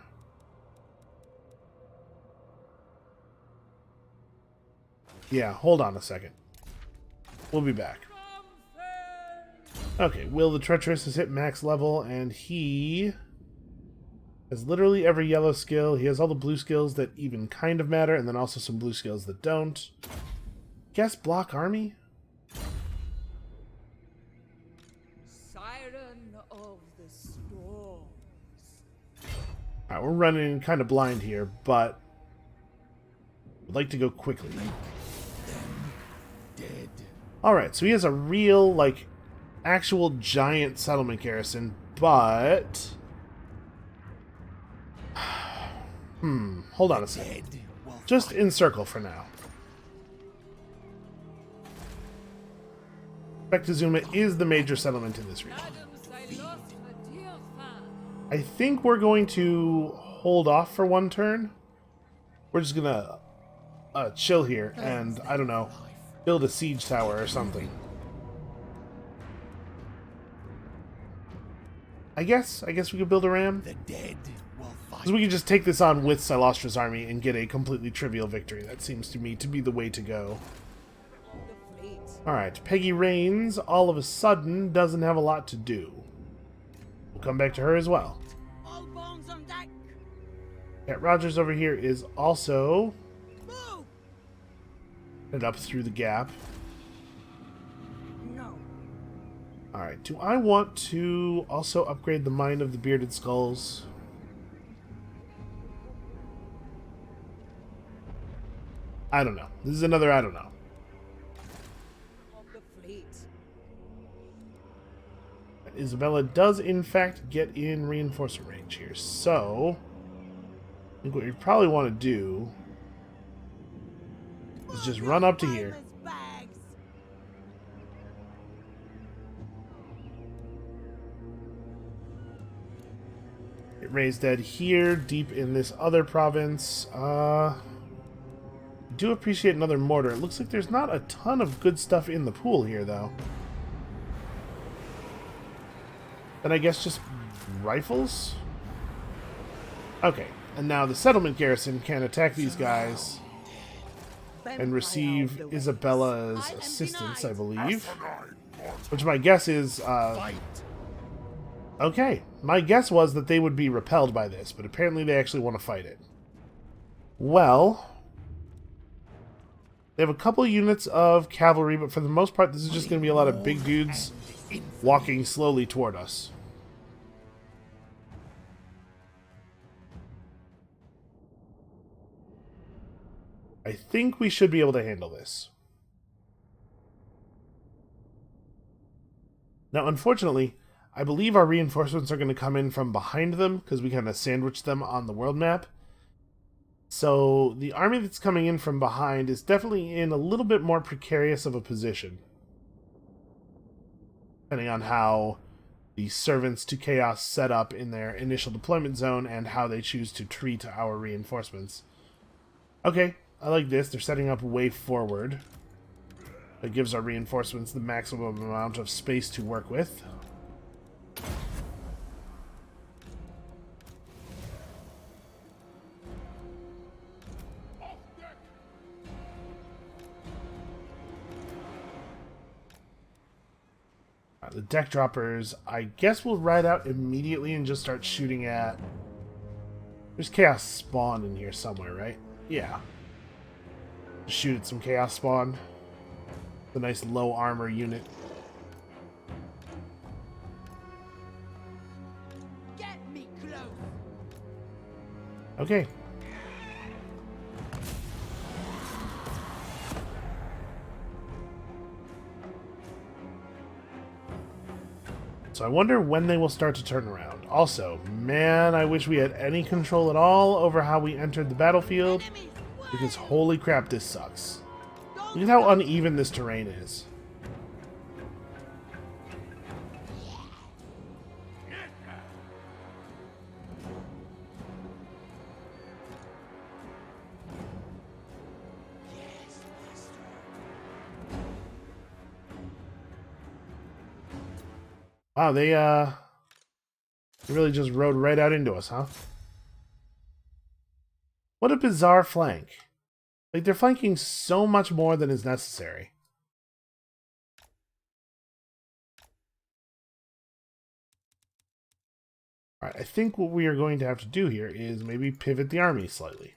Yeah, hold on a second. We'll be back. Okay, Will the Treacherous has hit max level, and he has literally every yellow skill. He has all the blue skills that even kind of matter, and then also some blue skills that don't. Guess block army? siren of the storms? Alright, we're running kind of blind here, but I'd like to go quickly. Alright, so he has a real, like, actual giant settlement garrison, but... hold on a second. Just encircle for now. Spectazuma is the major settlement in this region. I think we're going to hold off for one turn. We're just gonna chill here and, I don't know, build a siege tower or something. I guess we could build a ram. The dead will fight. Because we could just take this on with Silostra's army and get a completely trivial victory. That seems to me to be the way to go. The fleet. Alright, Peggy Rains all of a sudden doesn't have a lot to do. We'll come back to her as well. All bones on deck. Cat Rogers over here is also Move. headed up through the gap. No. Alright, do I want to also upgrade the Mine of the Bearded Skulls? I don't know. This is another I don't know. Of the fleet. Isabella does in fact get in reinforcement range here, so I think what we probably want to do is just run up to here. Bags. Get raised dead here, deep in this other province. Do appreciate another mortar. It looks like there's not a ton of good stuff in the pool here, though. Then I guess just rifles? Okay, and now the settlement garrison can attack these guys and receive Isabella's assistance, I believe. Which my guess is, okay, my guess was that they would be repelled by this, but apparently they actually want to fight it. Well, they have a couple units of cavalry, but for the most part this is just going to be a lot of big dudes walking slowly toward us. I think we should be able to handle this. Now, unfortunately, I believe our reinforcements are going to come in from behind them because we kind of sandwiched them on the world map. So the army that's coming in from behind is definitely in a little bit more precarious of a position, depending on how the servants to chaos set up in their initial deployment zone and how they choose to treat our reinforcements. Okay, I like this. They're setting up way forward. That gives our reinforcements the maximum amount of space to work with. The deck droppers, I guess we'll ride out immediately and just start shooting at... There's Chaos Spawn in here somewhere, right? Yeah. Just shoot at some Chaos Spawn. It's a nice low armor unit. Get me close. Okay. So I wonder when they will start to turn around. Also, man, I wish we had any control at all over how we entered the battlefield, Enemies! because Wait! holy crap, this sucks. Don't Look at how stop. uneven this terrain is. Wow, they really just rode right out into us, huh? What a bizarre flank. Like, they're flanking so much more than is necessary. Alright, I think what we are going to have to do here is maybe pivot the army slightly.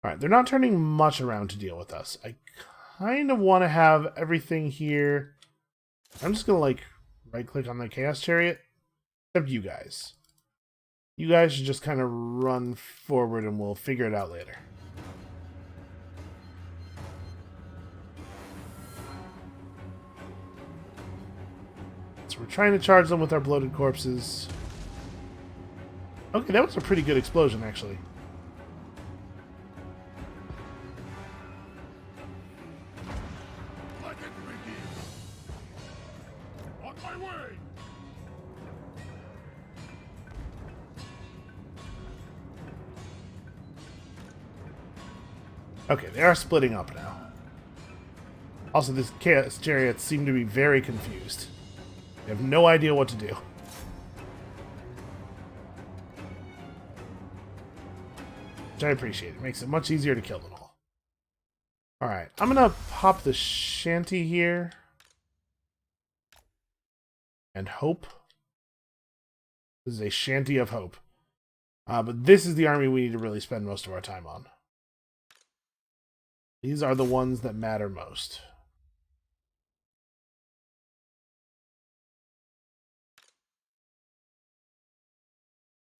Alright, they're not turning much around to deal with us. I kind of want to have everything here. I'm just going to, like, right-click on the Chaos Chariot. Except you guys. You guys should just kind of run forward and we'll figure it out later. So we're trying to charge them with our bloated corpses. Okay, that was a pretty good explosion, actually. Let it begin. On my way. Okay, they are splitting up now. Also, this Chaos Chariot seemed to be very confused. They have no idea what to do. Which I appreciate. It makes it much easier to kill them all. Alright, I'm gonna pop the shanty here. And hope. This is a shanty of hope. But this is the army we need to really spend most of our time on. These are the ones that matter most.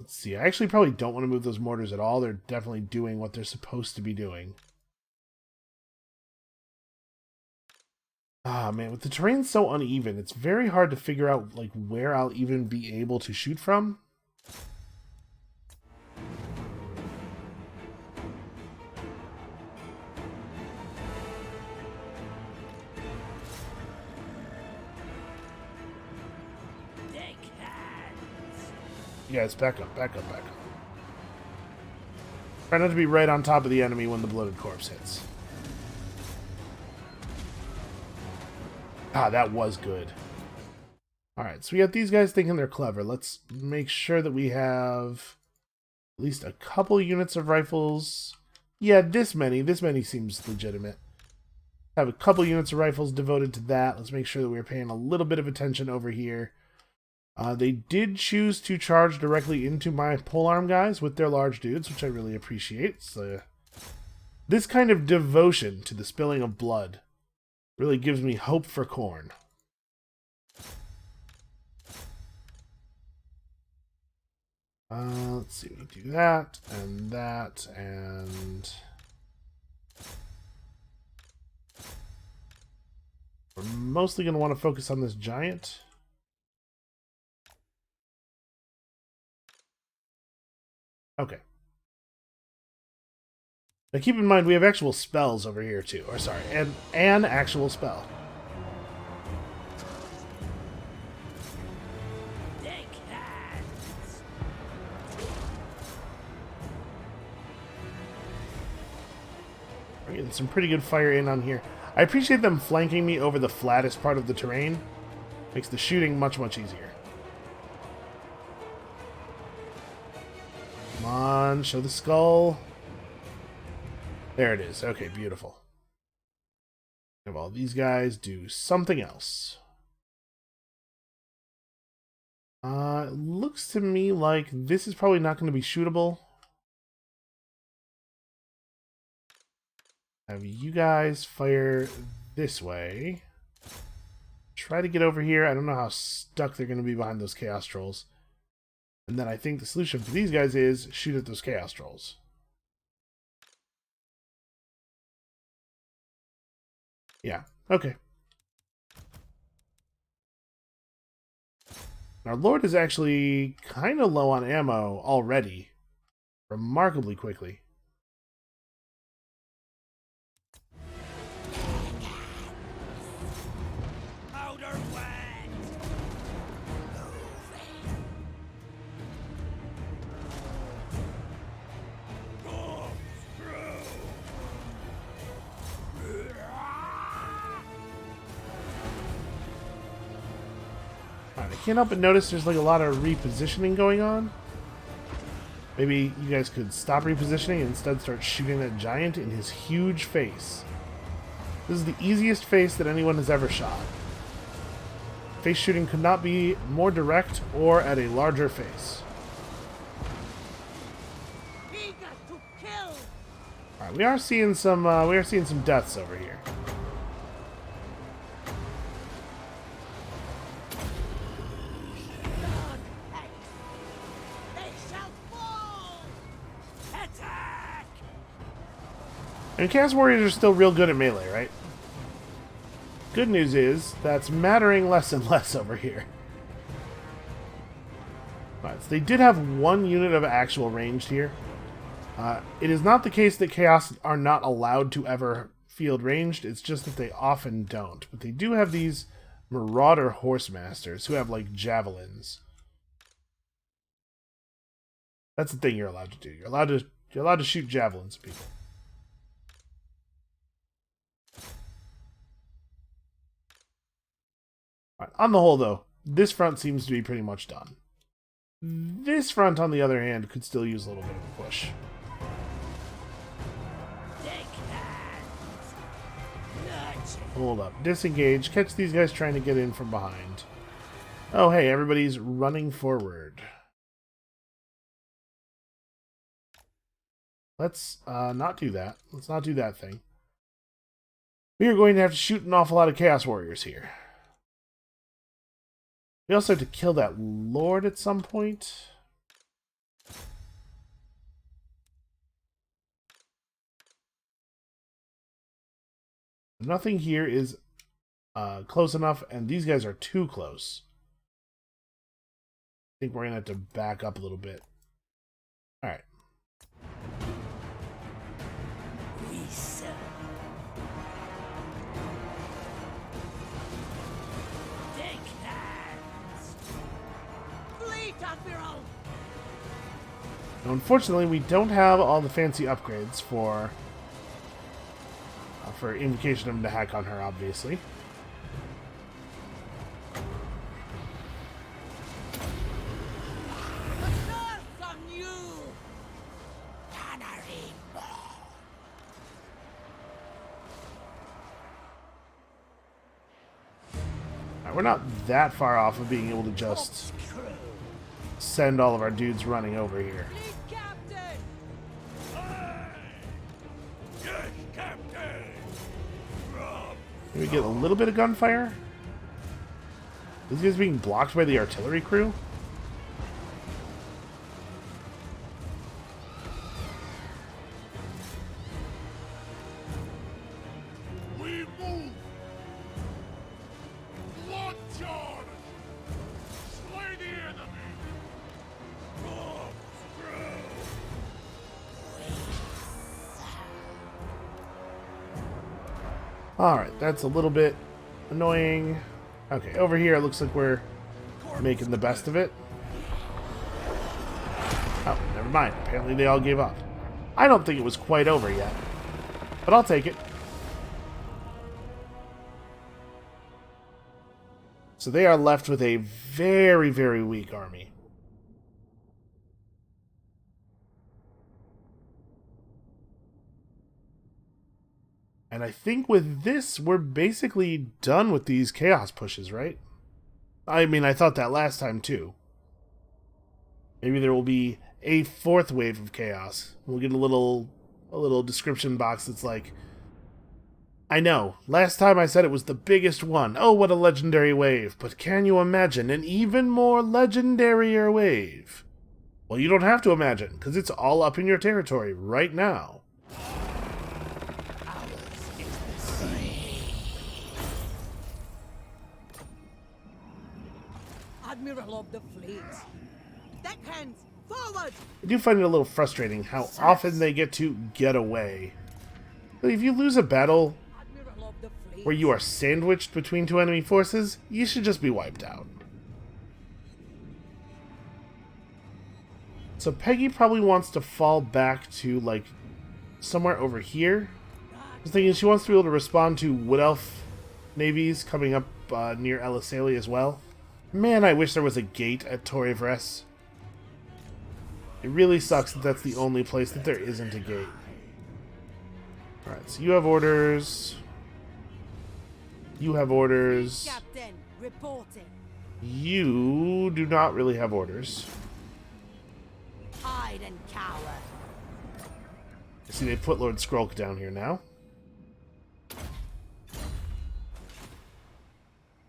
Let's see. I actually probably don't want to move those mortars at all. They're definitely doing what they're supposed to be doing. Ah, man, with the terrain so uneven, it's very hard to figure out like where I'll even be able to shoot from. You guys, back up, back up, back up. Try not to be right on top of the enemy when the bloated corpse hits. Ah, that was good. Alright, so we got these guys thinking they're clever. Let's make sure that we have at least a couple units of rifles. Yeah, this many. This many seems legitimate. Have a couple units of rifles devoted to that. Let's make sure that we're paying a little bit of attention over here. They did choose to charge directly into my polearm guys with their large dudes, which I really appreciate. So, this kind of devotion to the spilling of blood really gives me hope for corn. Let's see, we do that, and that, and... we're mostly going to want to focus on this giant. Okay. Now keep in mind we have actual spells over here too. Or sorry, an actual spell. We're getting some pretty good fire in on here. I appreciate them flanking me over the flattest part of the terrain. Makes the shooting much, much easier. Come on, show the skull. There it is. Okay, beautiful. Have all these guys do something else. It looks to me like this is probably not going to be shootable. Have you guys fire this way. Try to get over here. I don't know how stuck they're going to be behind those Chaos Trolls. And then I think the solution for these guys is shoot at those Chaos Trolls. Yeah, okay. Our Lord is actually kind of low on ammo already. Remarkably quickly. Powder wet! Bombs through! Alright, I can't help but notice there's like a lot of repositioning going on. Maybe you guys could stop repositioning and instead start shooting that giant in his huge face. This is the easiest face that anyone has ever shot. Face shooting could not be more direct or at a larger face. Eager to kill. Alright, we are seeing some deaths over here. Dog heads. They shall fall. Attack! And Chaos Warriors are still real good at melee, right? Good news is, that's mattering less and less over here. Right, so they did have one unit of actual ranged here. It is not the case that Chaos are not allowed to ever field ranged, it's just that they often don't. But they do have these Marauder Horsemasters who have, like, javelins. That's the thing you're allowed to do. You're allowed to shoot javelins at people. Right, on the whole, though, this front seems to be pretty much done. This front, on the other hand, could still use a little bit of a push. Hold up. Disengage. Catch these guys trying to get in from behind. Oh, hey, everybody's running forward. Let's not do that. Let's not do that thing. We are going to have to shoot an awful lot of Chaos Warriors here. We also have to kill that Lord at some point. Nothing here is close enough, and these guys are too close. I think we're going to have to back up a little bit. Alright. Now, unfortunately, we don't have all the fancy upgrades for Invocation of Nahak on her, obviously. We're not that far off of being able to just send all of our dudes running over here. Yes, Captain! Can we get a little bit of gunfire? These guys being blocked by the artillery crew? We move! Blood charge! Slay the enemy! Bombs through! Alright, that's a little bit annoying. Okay, over here it looks like we're making the best of it. Oh, never mind. Apparently they all gave up. I don't think it was quite over yet, but I'll take it. So they are left with a very, very weak army. And I think with this, we're basically done with these chaos pushes, right? I mean, I thought that last time, too. Maybe there will be a fourth wave of chaos. We'll get a little description box that's like, I know, last time I said it was the biggest one. Oh, what a legendary wave. But can you imagine an even more legendarier wave? Well, you don't have to imagine, because it's all up in your territory right now. Admiral of the fleet. Deckhands, forward! I do find it a little frustrating how often they get to get away. But if you lose a battle Admiral of the fleet. where you are sandwiched between two enemy forces, you should just be wiped out. So Peggy probably wants to fall back to, like, somewhere over here. I was thinking she wants to be able to respond to Wood Elf navies coming up near Elisali as well. Man, I wish there was a gate at Torre Vress. It really sucks that that's the only place that there isn't a gate. Alright, so you have orders. You have orders. Captain, reporting. You do not really have orders. Hide and cower. See, they put Lord Skrulk down here now.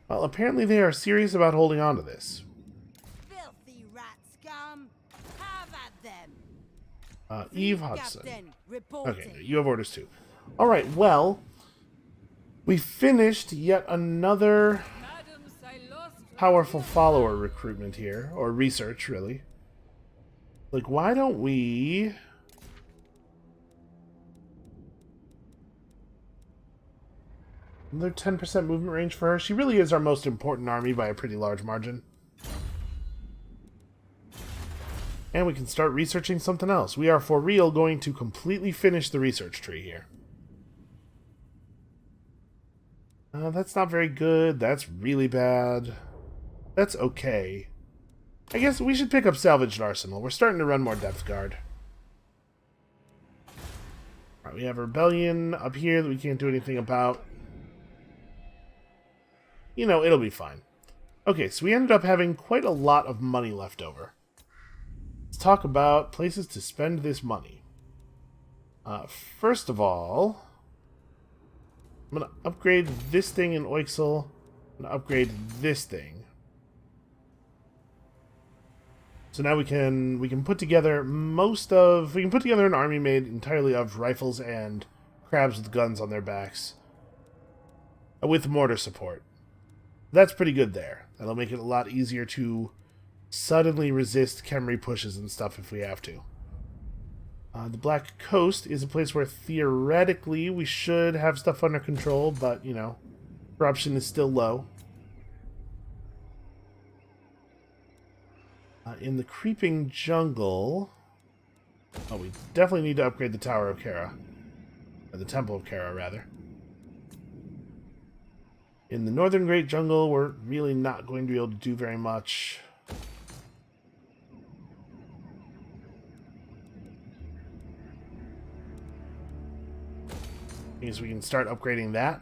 Well, apparently they are serious about holding on to this. Filthy rat scum. Have at them. Eve Hudson. Captain, reporting. Okay, you have orders too. Alright, well, we finished yet another powerful follower recruitment here, or research, really. Like, why don't we... Another 10% movement range for her. She really is our most important army by a pretty large margin. And we can start researching something else. We are for real going to completely finish the research tree here. That's not very good. That's really bad. That's okay. I guess we should pick up Salvaged Arsenal. We're starting to run more Depth Guard. Alright, we have Rebellion up here that we can't do anything about. You know, it'll be fine. Okay, so we ended up having quite a lot of money left over. Let's talk about places to spend this money. First of all, I'm going to upgrade this thing in Oixel. I'm going to upgrade this thing. So now we can put together we can put together an army made entirely of rifles and crabs with guns on their backs. With mortar support. That's pretty good there. That'll make it a lot easier to suddenly resist Khemri pushes and stuff if we have to. The Black Coast is a place where theoretically we should have stuff under control, but, you know, corruption is still low. In the Creeping Jungle... Oh, we definitely need to upgrade the Tower of Kara. Or the Temple of Kara, rather. In the Northern Great Jungle, we're really not going to be able to do very much. I guess we can start upgrading that.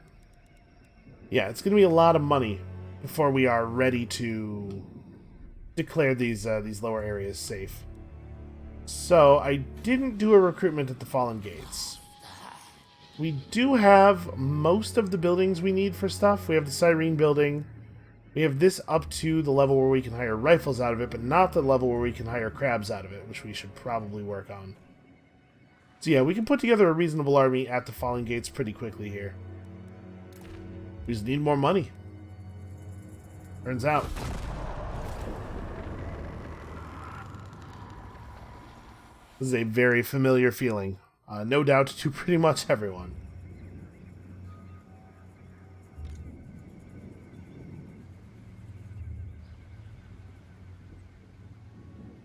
Yeah, it's going to be a lot of money before we are ready to declare these lower areas safe. So, I didn't do a recruitment at the Fallen Gates. We do have most of the buildings we need for stuff. We have the Cyrene building. We have this up to the level where we can hire rifles out of it, but not the level where we can hire crabs out of it, which we should probably work on. So yeah, we can put together a reasonable army at the Fallen Gates pretty quickly here. We just need more money. Turns out. This is a very familiar feeling. No doubt to pretty much everyone.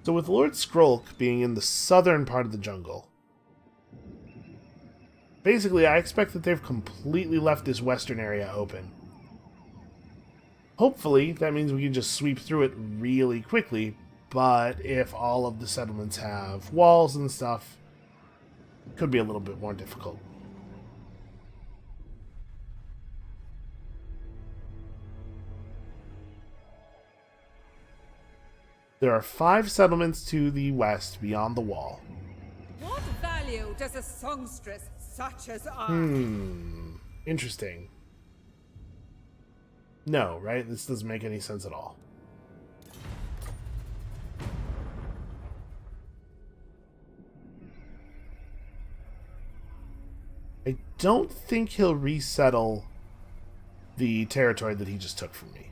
So with Lord Skrulk being in the southern part of the jungle, basically I expect that they've completely left this western area open. Hopefully that means we can just sweep through it really quickly, but if all of the settlements have walls and stuff, could be a little bit more difficult. There are 5 settlements to the west beyond the wall. What value does a songstress such as I? Interesting. No, right? This doesn't make any sense at all. I don't think he'll resettle the territory that he just took from me.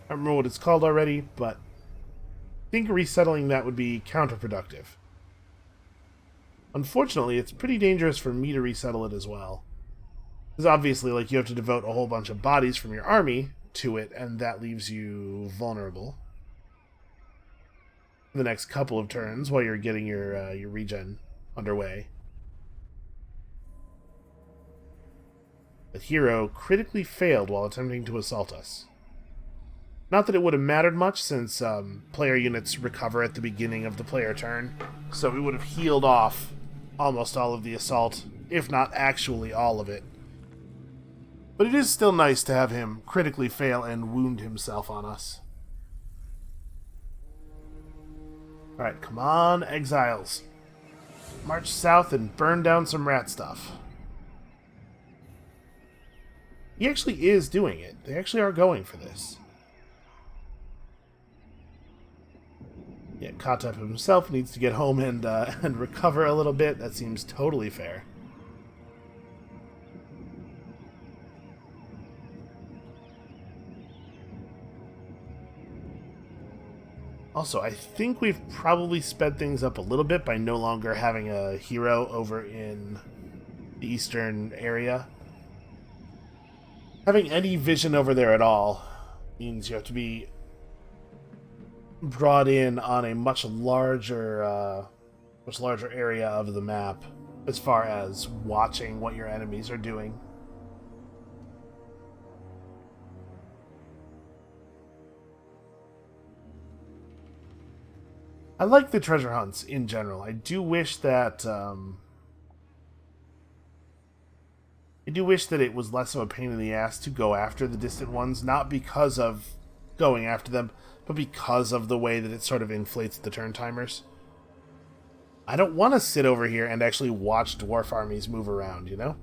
I don't remember what it's called already, but I think resettling that would be counterproductive. Unfortunately, it's pretty dangerous for me to resettle it as well. Because obviously, like, you have to devote a whole bunch of bodies from your army to it, and that leaves you vulnerable for the next couple of turns while you're getting your regen underway. The hero critically failed while attempting to assault us. Not that it would have mattered much, since player units recover at the beginning of the player turn, so we would have healed off almost all of the assault, if not actually all of it. But it is still nice to have him critically fail and wound himself on us. Alright, come on, exiles. March south and burn down some rat stuff. He actually is doing it. They actually are going for this. Yeah, Katep himself needs to get home and recover a little bit. That seems totally fair. Also, I think we've probably sped things up a little bit by no longer having a hero over in the eastern area. Having any vision over there at all means you have to be brought in on a much larger area of the map as far as watching what your enemies are doing. I like the treasure hunts in general. I do wish that it was less of a pain in the ass to go after the distant ones, not because of going after them, but because of the way that it sort of inflates the turn timers. I don't want to sit over here and actually watch dwarf armies move around, you know?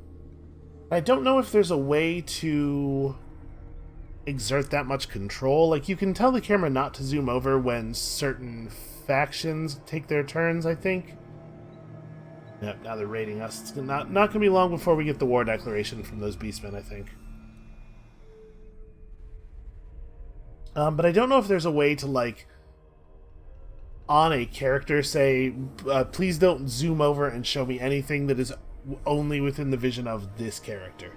I don't know if there's a way to exert that much control. Like, you can tell the camera not to zoom over when certain factions take their turns, I think. Yep, now they're raiding us. It's not going to be long before we get the war declaration from those beastmen, I think. But I don't know if there's a way to, like, on a character say, please don't zoom over and show me anything that is only within the vision of this character.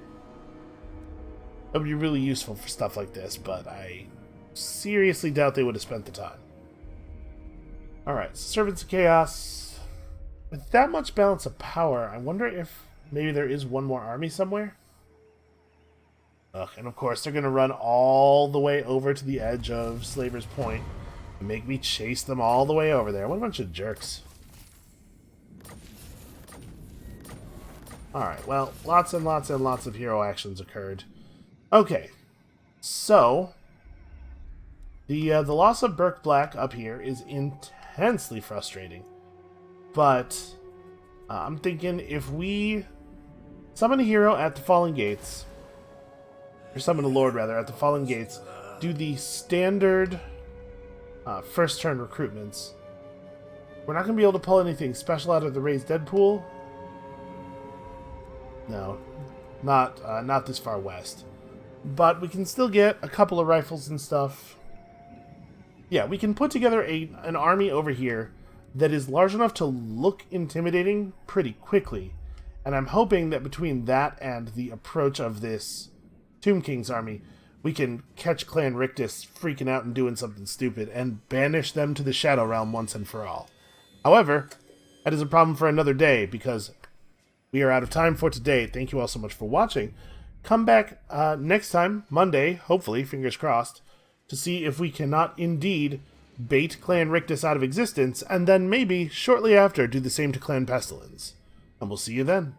That would be really useful for stuff like this, but I seriously doubt they would have spent the time. Alright, Servants of Chaos. With that much balance of power, I wonder if maybe there is one more army somewhere? Ugh, and of course they're going to run all the way over to the edge of Slaver's Point and make me chase them all the way over there. What a bunch of jerks. Alright, well, lots and lots and lots of hero actions occurred. Okay, so the loss of Burke Black up here is intensely frustrating. But I'm thinking if we summon a hero at the Fallen Gates, or summon a lord rather at the Fallen Gates, do the standard first turn recruitments, we're not going to be able to pull anything special out of the Raised Dead pool. No, not this far west. But we can still get a couple of rifles and stuff. Yeah, we can put together an army over here that is large enough to look intimidating pretty quickly. And I'm hoping that between that and the approach of this Tomb King's army, we can catch Clan Rictus freaking out and doing something stupid and banish them to the Shadow Realm once and for all. However, that is a problem for another day, because we are out of time for today. Thank you all so much for watching. Come back next time, Monday, hopefully, fingers crossed, to see if we cannot indeed bait Clan Rictus out of existence, and then maybe, shortly after, do the same to Clan Pestilence. And we'll see you then.